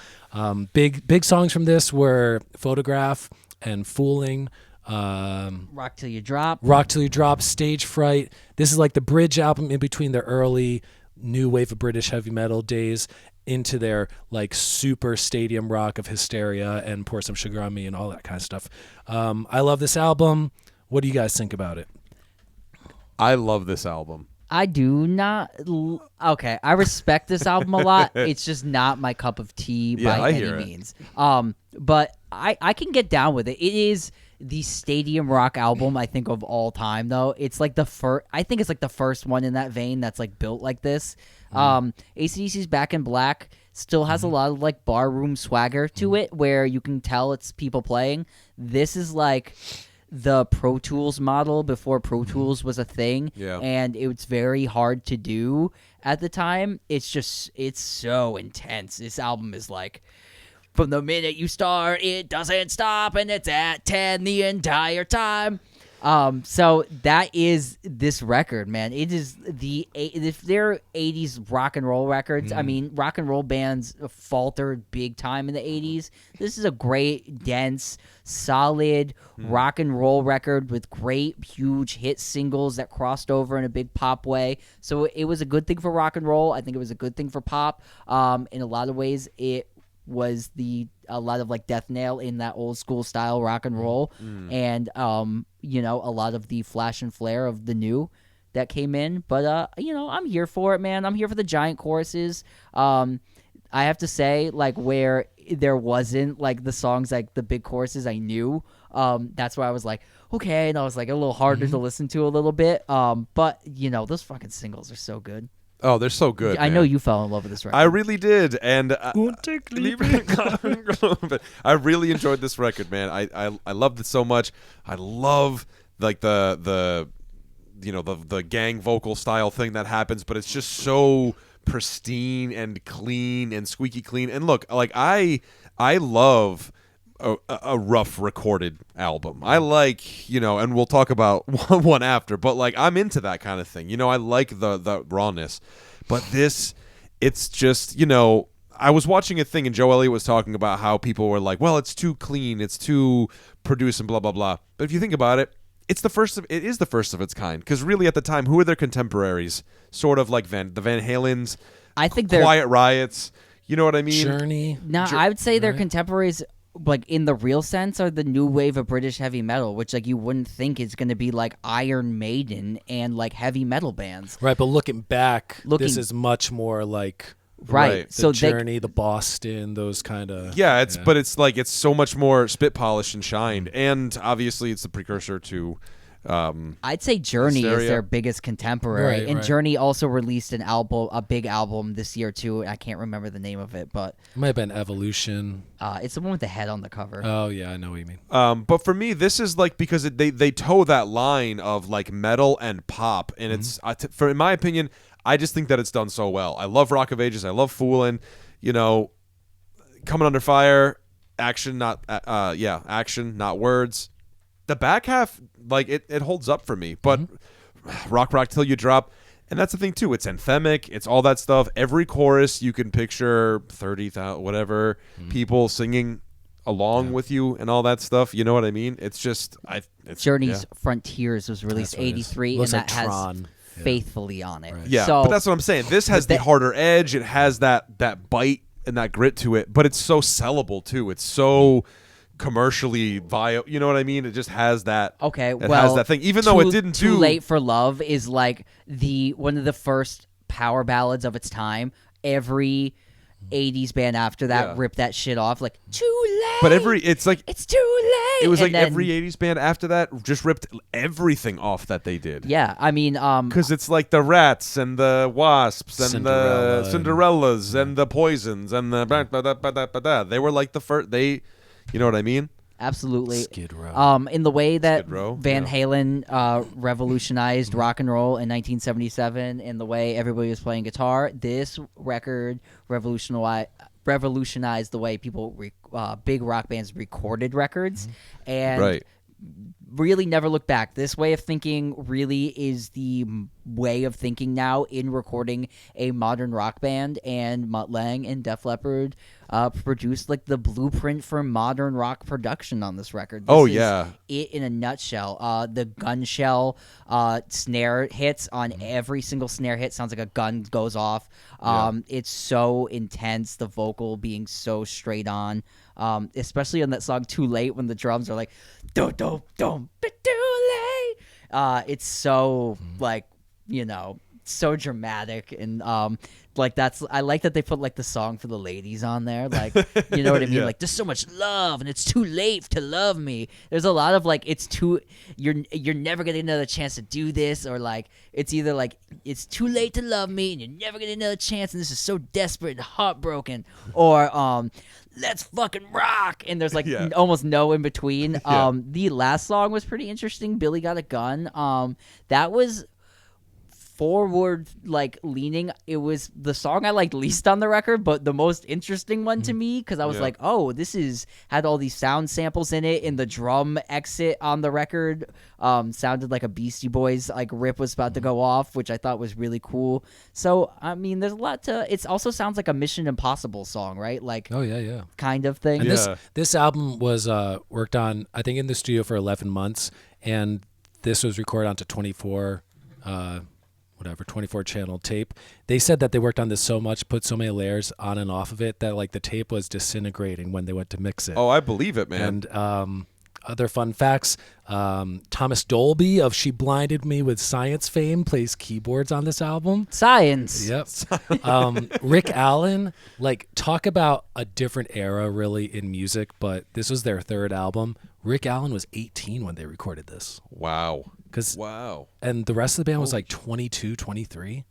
Big songs from this were Photograph and Fooling. Rock Till You Drop, Stage Fright. This is the bridge album in between the early new wave of British heavy metal days into their super stadium rock of Hysteria and Pour Some Sugar on Me and all that kind of stuff. I love this album. What do you guys think about it? I love this album. I do not. Okay, I respect this album a lot. It's just not my cup of tea by any means. But I can get down with it. It is the stadium rock album I think of all time, though. It's the first. I think it's the first one in that vein that's built like this. AC/DC's Back in Black still has a lot of barroom swagger to it, where you can tell it's people playing. This is the Pro Tools model before Pro Tools was a thing, and it's very hard to do at the time. It's so intense. This album is from the minute you start, it doesn't stop, and it's at 10 the entire time. So that is this record, man. It is if they're 80s rock and roll records, I mean, rock and roll bands faltered big time in the 80s. This is a great, dense, solid rock and roll record with great, huge hit singles that crossed over in a big pop way. So it was a good thing for rock and roll. I think it was a good thing for pop. In a lot of ways, it was a lot of Death Nail in that old school style rock and roll, and a lot of the flash and flare of the new that came in. But I'm here for it, man. I'm here for the giant choruses. I have to say, where there wasn't the songs the big choruses I knew, that's why I was okay, and I was a little harder to listen to a little bit. But those fucking singles are so good. Oh, they're so good. I know man. you fell in love with this record. I really did, and I really enjoyed this record, man. I loved it so much. I love like the the gang vocal style thing that happens, but it's just so pristine and clean and squeaky clean. And look, like I love a rough recorded album. I like, and we'll talk about one after, but like I'm into that kind of thing. I like the rawness. But this, it's just, I was watching a thing and Joe Elliott was talking about how people were like, well, it's too clean, it's too produced and blah blah blah. But if you think about it, it is the first of its kind, because really at the time, who are their contemporaries? Sort of like the Van Halens, I think they're Quiet Riots. You know what I mean? Journey. No, I would say their right? contemporaries, like in the real sense, are the new wave of British heavy metal, which like you wouldn't think is going to be like Iron Maiden and like heavy metal bands. Right, but looking back, this is much more like Right. the So Journey, the Boston, those kind of. Yeah, but it's like it's so much more spit polished and shined, and obviously it's the precursor to. I'd say Journey is Hysteria. their biggest contemporary, Right, and right. Journey also released a big album this year too. I can't remember the name of it, but It might have been Evolution. it's the one with the head on the cover. Oh yeah, I know what you mean. But for me, this is like because they toe that line of like metal and pop, and it's in my opinion, I just think that it's done so well. I love Rock of Ages, I love Foolin', Coming Under Fire, action, not action, not words. The back half, like it holds up for me, but Rock Till You Drop. And that's the thing too. It's anthemic. It's all that stuff. Every chorus you can picture 30,000 whatever people singing along with you and all that stuff. You know what I mean? It's just Journey's Frontiers was released That's what it is. '83, and Looks that like has Tron. Yeah. Faithfully on it. Right. Yeah, So, but that's what I'm saying. This has the harder edge. It has that bite and that grit to it, but it's so sellable too. It's so commercially viable. You know what I mean? It just has that. Okay, it well, has that thing. Even though it didn't Too do Late for Love is like one of the first power ballads of its time. Every '80s band after that ripped that shit off, like too late. But it's too late. it was And like then- every '80s band after that just ripped everything off that they did. Yeah, I mean, Because it's like the Rats and the Wasps and the Cinderella Cinderellas and the Poisons and the they were like the first. You know what I mean? absolutely. Skid Row. In the way that Skid Row, Van yeah. Halen revolutionized rock and roll in 1977, in the way everybody was playing guitar, this record revolutionized the way people, big rock bands recorded records, and Right. really never look back. This way of thinking really is the way of thinking now in recording a modern rock band, and Mutt Lange and Def Leppard produced like the blueprint for modern rock production on this record. This is yeah. it in a nutshell. The gun shell snare hits on every single snare hit sounds like a gun goes off. It's so intense, the vocal being so straight on. Especially on that song Too Late, when the drums are like don't be too late. It's so like, so dramatic, and like I like that they put like the song for the ladies on there, like, you know what I mean? Yeah. Like, there's so much love and it's too late to love me. There's a lot of like, you're never getting another chance to do this, or like it's either like it's too late to love me and you're never getting another chance and this is so desperate and heartbroken, or let's fucking rock, and there's like almost no in between. The last song was pretty interesting, Billy Got a Gun. That was forward like leaning. It was the song I liked least on the record, but the most interesting one to me, because I was like, oh, this had all these sound samples in it, and the drum exit on the record sounded like a Beastie Boys like rip was about to go off, which I thought was really cool. So I mean, there's a lot to it. Also sounds like a Mission Impossible song, right? Like, Oh yeah. kind of thing. And this album was worked on, I think, in the studio for 11 months, and this was recorded onto 24 channel tape. They said that they worked on this so much, put so many layers on and off of it, that like the tape was disintegrating when they went to mix it. Oh, I believe it, man. And other fun facts, Thomas Dolby of She Blinded Me with Science fame plays keyboards on this album. Science. Yep. Rick Allen, like, talk about a different era really in music, but this was their third album. Rick Allen was 18 when they recorded this. Wow. Cause, Wow. and the rest of the band was like 22, 23.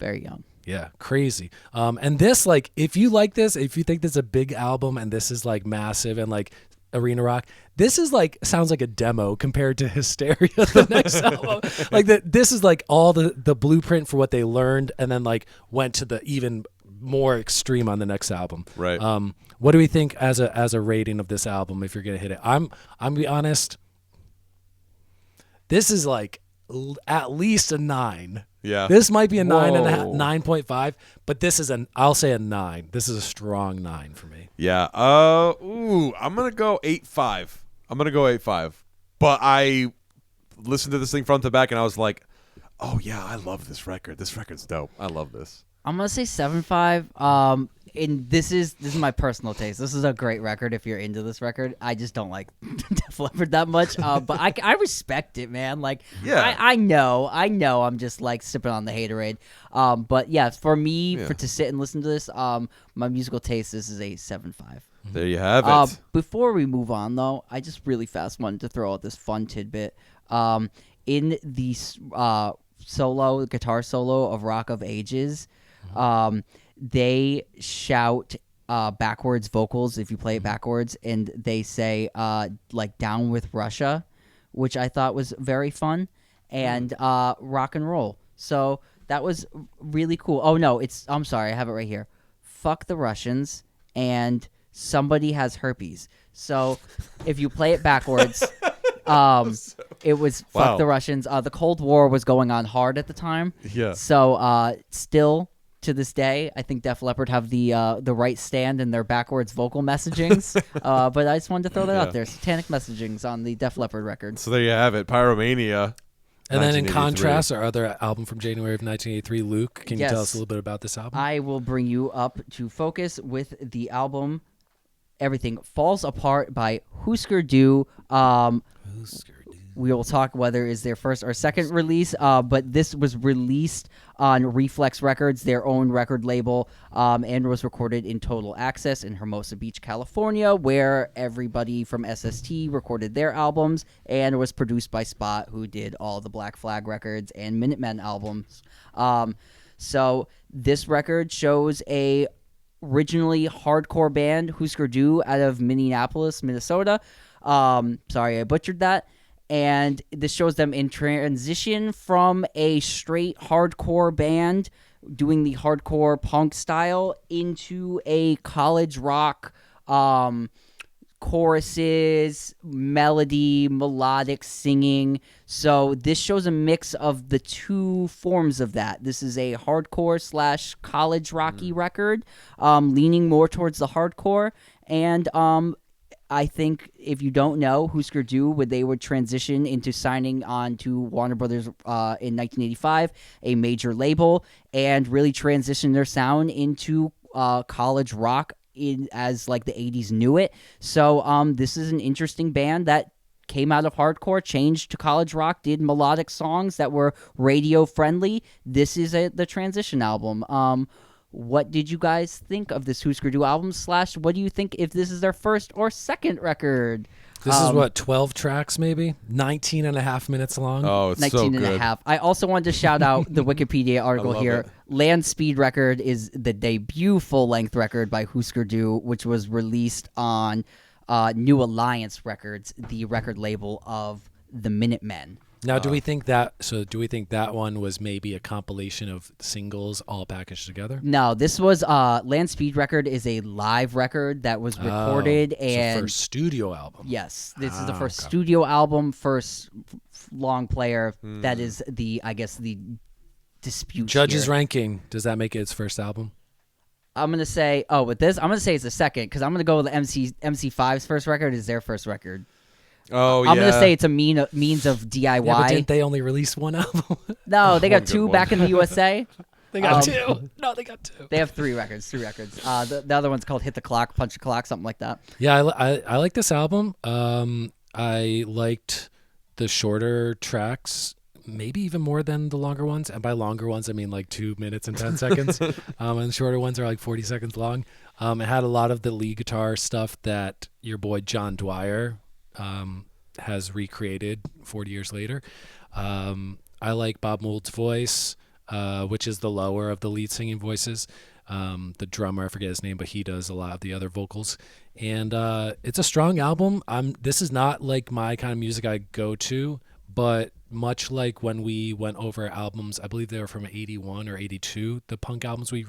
Very young. Yeah, crazy. And this, like, if you like this, if you think this is a big album and this is like massive and like arena rock, this is like sounds like a demo compared to Hysteria, the next album. Like this is like all the blueprint for what they learned and then like went to the even more extreme on the next album. Right. What do we think as a rating of this album if you're gonna hit it? I'm gonna be honest. This is like at least a 9. Yeah. This might be a 9.5, Whoa. 9.5, but this is I'll say a 9. This is a strong 9 for me. Yeah. I'm gonna go 8.5. But I listened to this thing front to back, and I was like, "Oh yeah, I love this record. This record's dope. I love this." I'm gonna say 7.5. And this is my personal taste. This is a great record if you're into this record. I just don't like Def Leppard that much. But I respect it, man. Like, Yeah. I know. I'm just like sipping on the haterade. But yeah, for me, to sit and listen to this, my musical taste, this is a 7.5. There you have it. Before we move on, though, I just really fast wanted to throw out this fun tidbit. In the guitar solo of Rock of Ages, they shout backwards vocals if you play it backwards, and they say like "Down with Russia," which I thought was very fun, and rock and roll. So that was really cool. Oh no, I'm sorry, I have it right here. Fuck the Russians and somebody has herpes. So if you play it backwards, it was Wow. fuck the Russians. The Cold War was going on hard at the time. Yeah. So still to this day, I think Def Leppard have the right stand in their backwards vocal messagings. But I just wanted to throw that out there. Satanic messagings on the Def Leppard record. So there you have it. Pyromania. And then in 1983. contrast, our other album from January of 1983, Luke, can you tell Yes. us a little bit about this album? I will bring you up to focus with the album Everything Falls Apart by Hüsker Dü. We will talk whether it's their first or second release, but this was released on Reflex Records, their own record label, and was recorded in Total Access in Hermosa Beach, California, where everybody from SST recorded their albums, and was produced by Spot, who did all the Black Flag records and Minutemen albums. So this record shows a originally hardcore band, Hüsker Dü, out of Minneapolis, Minnesota. Sorry, I butchered that. And this shows them in transition from a straight hardcore band doing the hardcore punk style into a college rock choruses, melody, melodic singing. So this shows a mix of the two forms of that. This is a hardcore / college rocky record, leaning more towards the hardcore. And I think if you don't know, Hüsker Dü, they would transition into signing on to Warner Brothers in 1985, a major label, and really transition their sound into college rock as like the 80s knew it. So this is an interesting band that came out of hardcore, changed to college rock, did melodic songs that were radio friendly. This is the transition album. What did you guys think of this Hüsker Dü album / what do you think if this is their first or second record? This is what, 12 tracks maybe? 19 and a half minutes long? Oh, it's 19 so and good. a half. I also wanted to shout out the Wikipedia article love here. it. Land Speed Record is the debut full-length record by Hüsker Dü, which was released on New Alliance Records, the record label of the Minutemen. Now, do we think that one was maybe a compilation of singles all packaged together? No, this was Land Speed Record is a live record that was recorded and first studio album. yes, this is the first okay. studio album, first long player. That is the dispute. Judges here. ranking, does that make it its first album? I'm gonna say with this, I'm gonna say it's the second because I'm gonna go with the MC5's first record is their first record. Oh, I'm yeah. gonna say it's a means of DIY. Yeah, but didn't they only release one album? No, they One got good two one. back in the USA. They got two. No, they got two. They have three records. The other one's called Hit the Clock, Punch the Clock, something like that. Yeah, I like this album. I liked the shorter tracks, maybe even more than the longer ones. And by longer ones, I mean like 2 minutes and 10 seconds. And the shorter ones are like 40 seconds long. It had a lot of the lead guitar stuff that your boy John Dwyer has recreated 40 years later. I like Bob Mould's voice. which is the lower of the lead singing voices. The drummer, I forget his name, but he does a lot of the other vocals. And it's a strong album. This is not like my kind of music I go to, but much like when we went over albums, I believe they were from 81 or 82, the punk albums we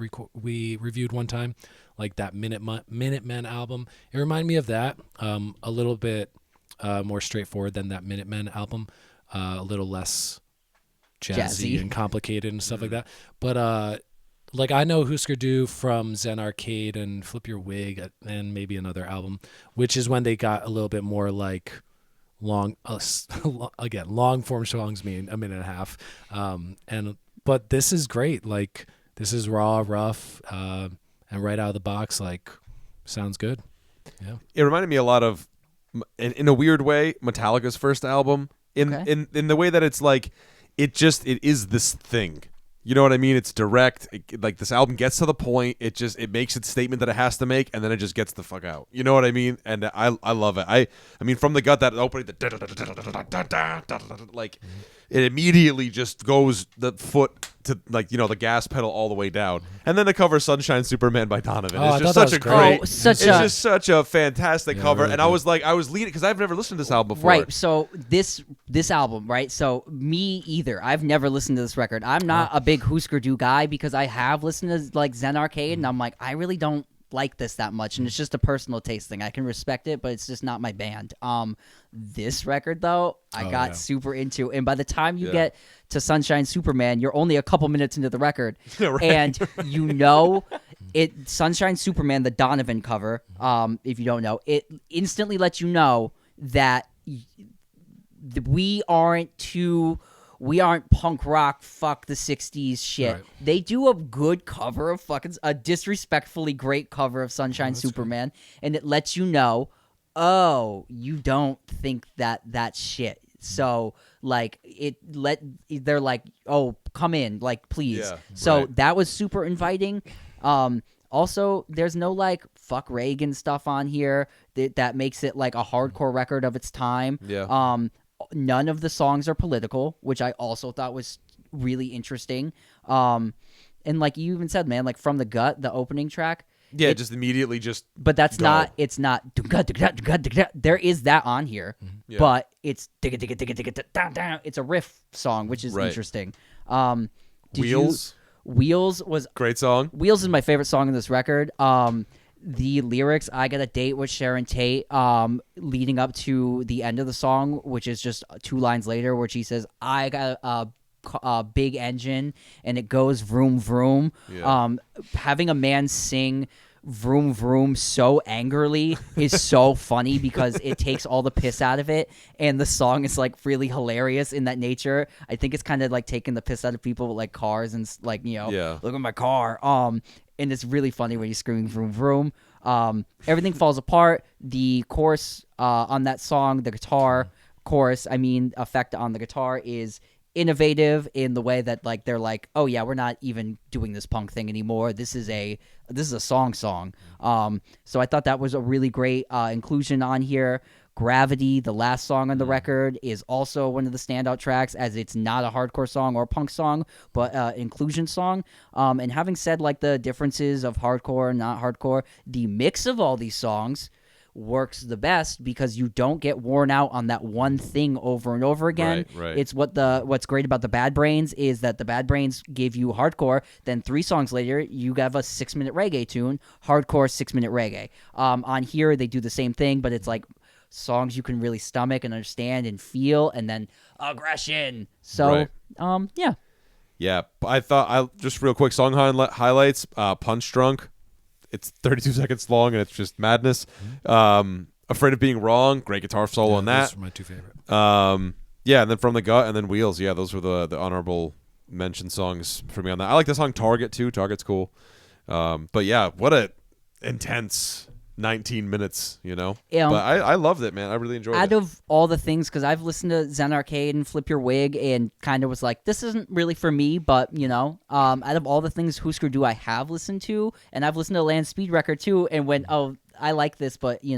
reviewed one time, like that Minutemen album. It reminded me of that, a little bit more straightforward than that Minutemen album, a little less jazzy and complicated and stuff like that. But like I know Hüsker Dü from Zen Arcade and Flip Your Wig and maybe another album, which is when they got a little bit more like long form songs, mean a minute and a half. But this is great. Like this is raw, rough, and right out of the box, like sounds good. Yeah. It reminded me a lot of, in a weird way, Metallica's first album. In the way that it's like, it is this thing. You know what I mean? It's direct. Like this album gets to the point. It makes its statement that it has to make, and then it just gets the fuck out. You know what I mean? And I love it. I mean, from the gut, that opening, like it immediately just goes the foot to like the gas pedal all the way down, and then the cover "Sunshine Superman" by Donovan. It's just such a great. It's just such a fantastic cover, really and good. I was leading because I've never listened to this album before. Right. So this album, right? So me either. I've never listened to this record. I'm not a big Hüsker Dü guy because I have listened to like Zen Arcade, and I'm like, I really don't like this that much, and it's just a personal taste thing. I can respect it, but it's just not my band. This record though, I got super into, and by the time you get to Sunshine Superman, you're only a couple minutes into the record, Right. and it Sunshine Superman, the Donovan cover. If you don't know, it instantly lets you know that we aren't punk rock, fuck the 60s shit. Right. They do a good cover of a disrespectfully great cover of Sunshine Superman, and it lets you know, oh, you don't think that's shit. So like they're like, oh, come in, like please. Yeah, So right. that was super inviting. Also, there's no like fuck Reagan stuff on here that makes it like a hardcore record of its time. Yeah. None of the songs are political, which I also thought was really interesting. And like you even said, man, like From the Gut, the opening track. Yeah, just immediately just. But that's go. not. It's not. There is that on here, Yeah. but it's it's a riff song, which is Right. interesting. Wheels was great song. Wheels is my favorite song in this record. The lyrics, I got a date with Sharon Tate, leading up to the end of the song, which is just 2 lines later, where she says, I got a big engine and it goes vroom vroom. Yeah. Having a man sing vroom vroom so angrily is so funny because it takes all the piss out of it, and the song is like really hilarious in that nature. I think it's kind of like taking the piss out of people with like cars and like Yeah. look at my car. And it's really funny when you're screaming vroom vroom. Everything falls apart. The chorus on that song, the guitar chorus, effect on the guitar is innovative in the way that like they're like, oh yeah, we're not even doing this punk thing anymore. This is a song. So I thought that was a really great inclusion on here. Gravity, the last song on the record, is also one of the standout tracks, as it's not a hardcore song or punk song, but inclusion song. And having said like the differences of hardcore and not hardcore, the mix of all these songs works the best because you don't get worn out on that one thing over and over again. Right. It's what's great about the Bad Brains is that the Bad Brains give you hardcore, then 3 songs later you have a 6-minute reggae tune, hardcore 6-minute reggae. On here they do the same thing, but it's like songs you can really stomach and understand and feel, and then aggression. So Right. Yeah, I thought just real quick song highlights. Punch Drunk. It's 32 seconds long and it's just madness. Afraid of Being Wrong. Great guitar solo on that. Those are my 2 favorite. Yeah, and then From the Gut and then Wheels. Yeah, those were the honorable mention songs for me on that. I like the song Target too. Target's cool. But yeah, what a intense 19 minutes, But I loved it, man. I really enjoyed it. Out of all the things, because I've listened to Zen Arcade and Flip Your Wig and kind of was like, this isn't really for me, but, out of all the things Hüsker Dü I have listened to, and I've listened to Land Speed Record too, and went, oh, I like this, but, this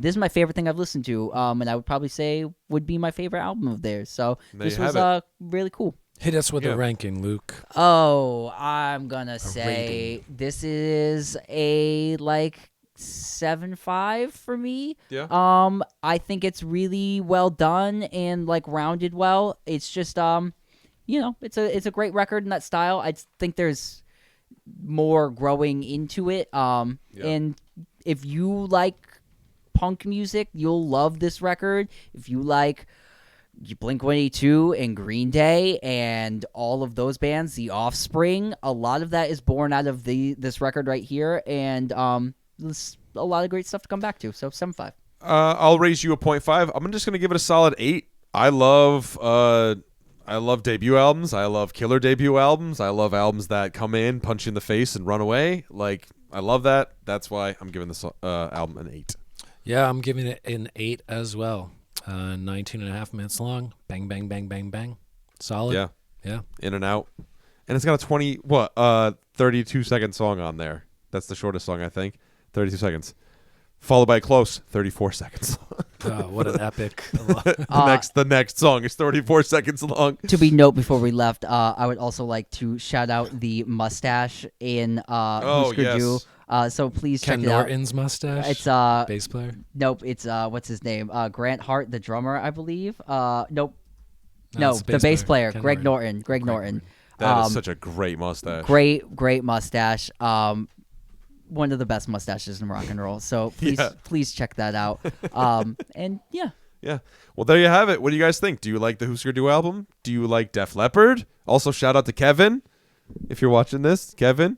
is my favorite thing I've listened to, and I would probably say would be my favorite album of theirs. So There this you was have really cool. Hit us with Yeah. a ranking, Luke. Oh, I'm gonna say this is a like 7.5 for me. Yeah. I think it's really well done and like rounded well. It's just it's a great record in that style. I think there's more growing into it. And if you like punk music, you'll love this record. If you like Blink-182 and Green Day and all of those bands, The Offspring, a lot of that is born out of this record right here, and there's a lot of great stuff to come back to. So 7.5. I'll raise you a 0.5. I'm just gonna give it a solid 8. I love debut albums. I love killer debut albums. I love albums that come in, punch you in the face, and run away. Like, I love that. That's why I'm giving this album an 8. Yeah, I'm giving it an 8 as well. 19 and a half minutes long. Bang, bang, bang, bang, bang. Solid. Yeah. Yeah. In and out. And it's got a 32-second song on there. That's the shortest song, I think. 32 seconds. Followed by a close 34 seconds. What an epic. The next song is 34 seconds long. To be note before we left, I would also like to shout out the mustache in Hüsker Dü. So please check Ken it out. Norton's mustache. It's bass player. Nope, it's what's his name? Grant Hart, the drummer, I believe. Nope. No, No, it's the bass player, Ken Greg Norton. Greg Norton. That is such a great mustache. Great mustache. One of the best mustaches in rock and roll. So please check that out. And yeah. Yeah. Well, there you have it. What do you guys think? Do you like the Hüsker Dü album? Do you like Def Leppard? Also, shout out to Kevin. If you're watching this, Kevin,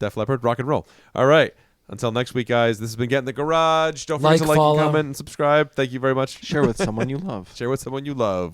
Def Leppard, rock and roll. All right. Until next week, guys, this has been Get in the Garage. Don't forget to like, follow. comment, and subscribe. Thank you very much. Share with someone you love. Share with someone you love.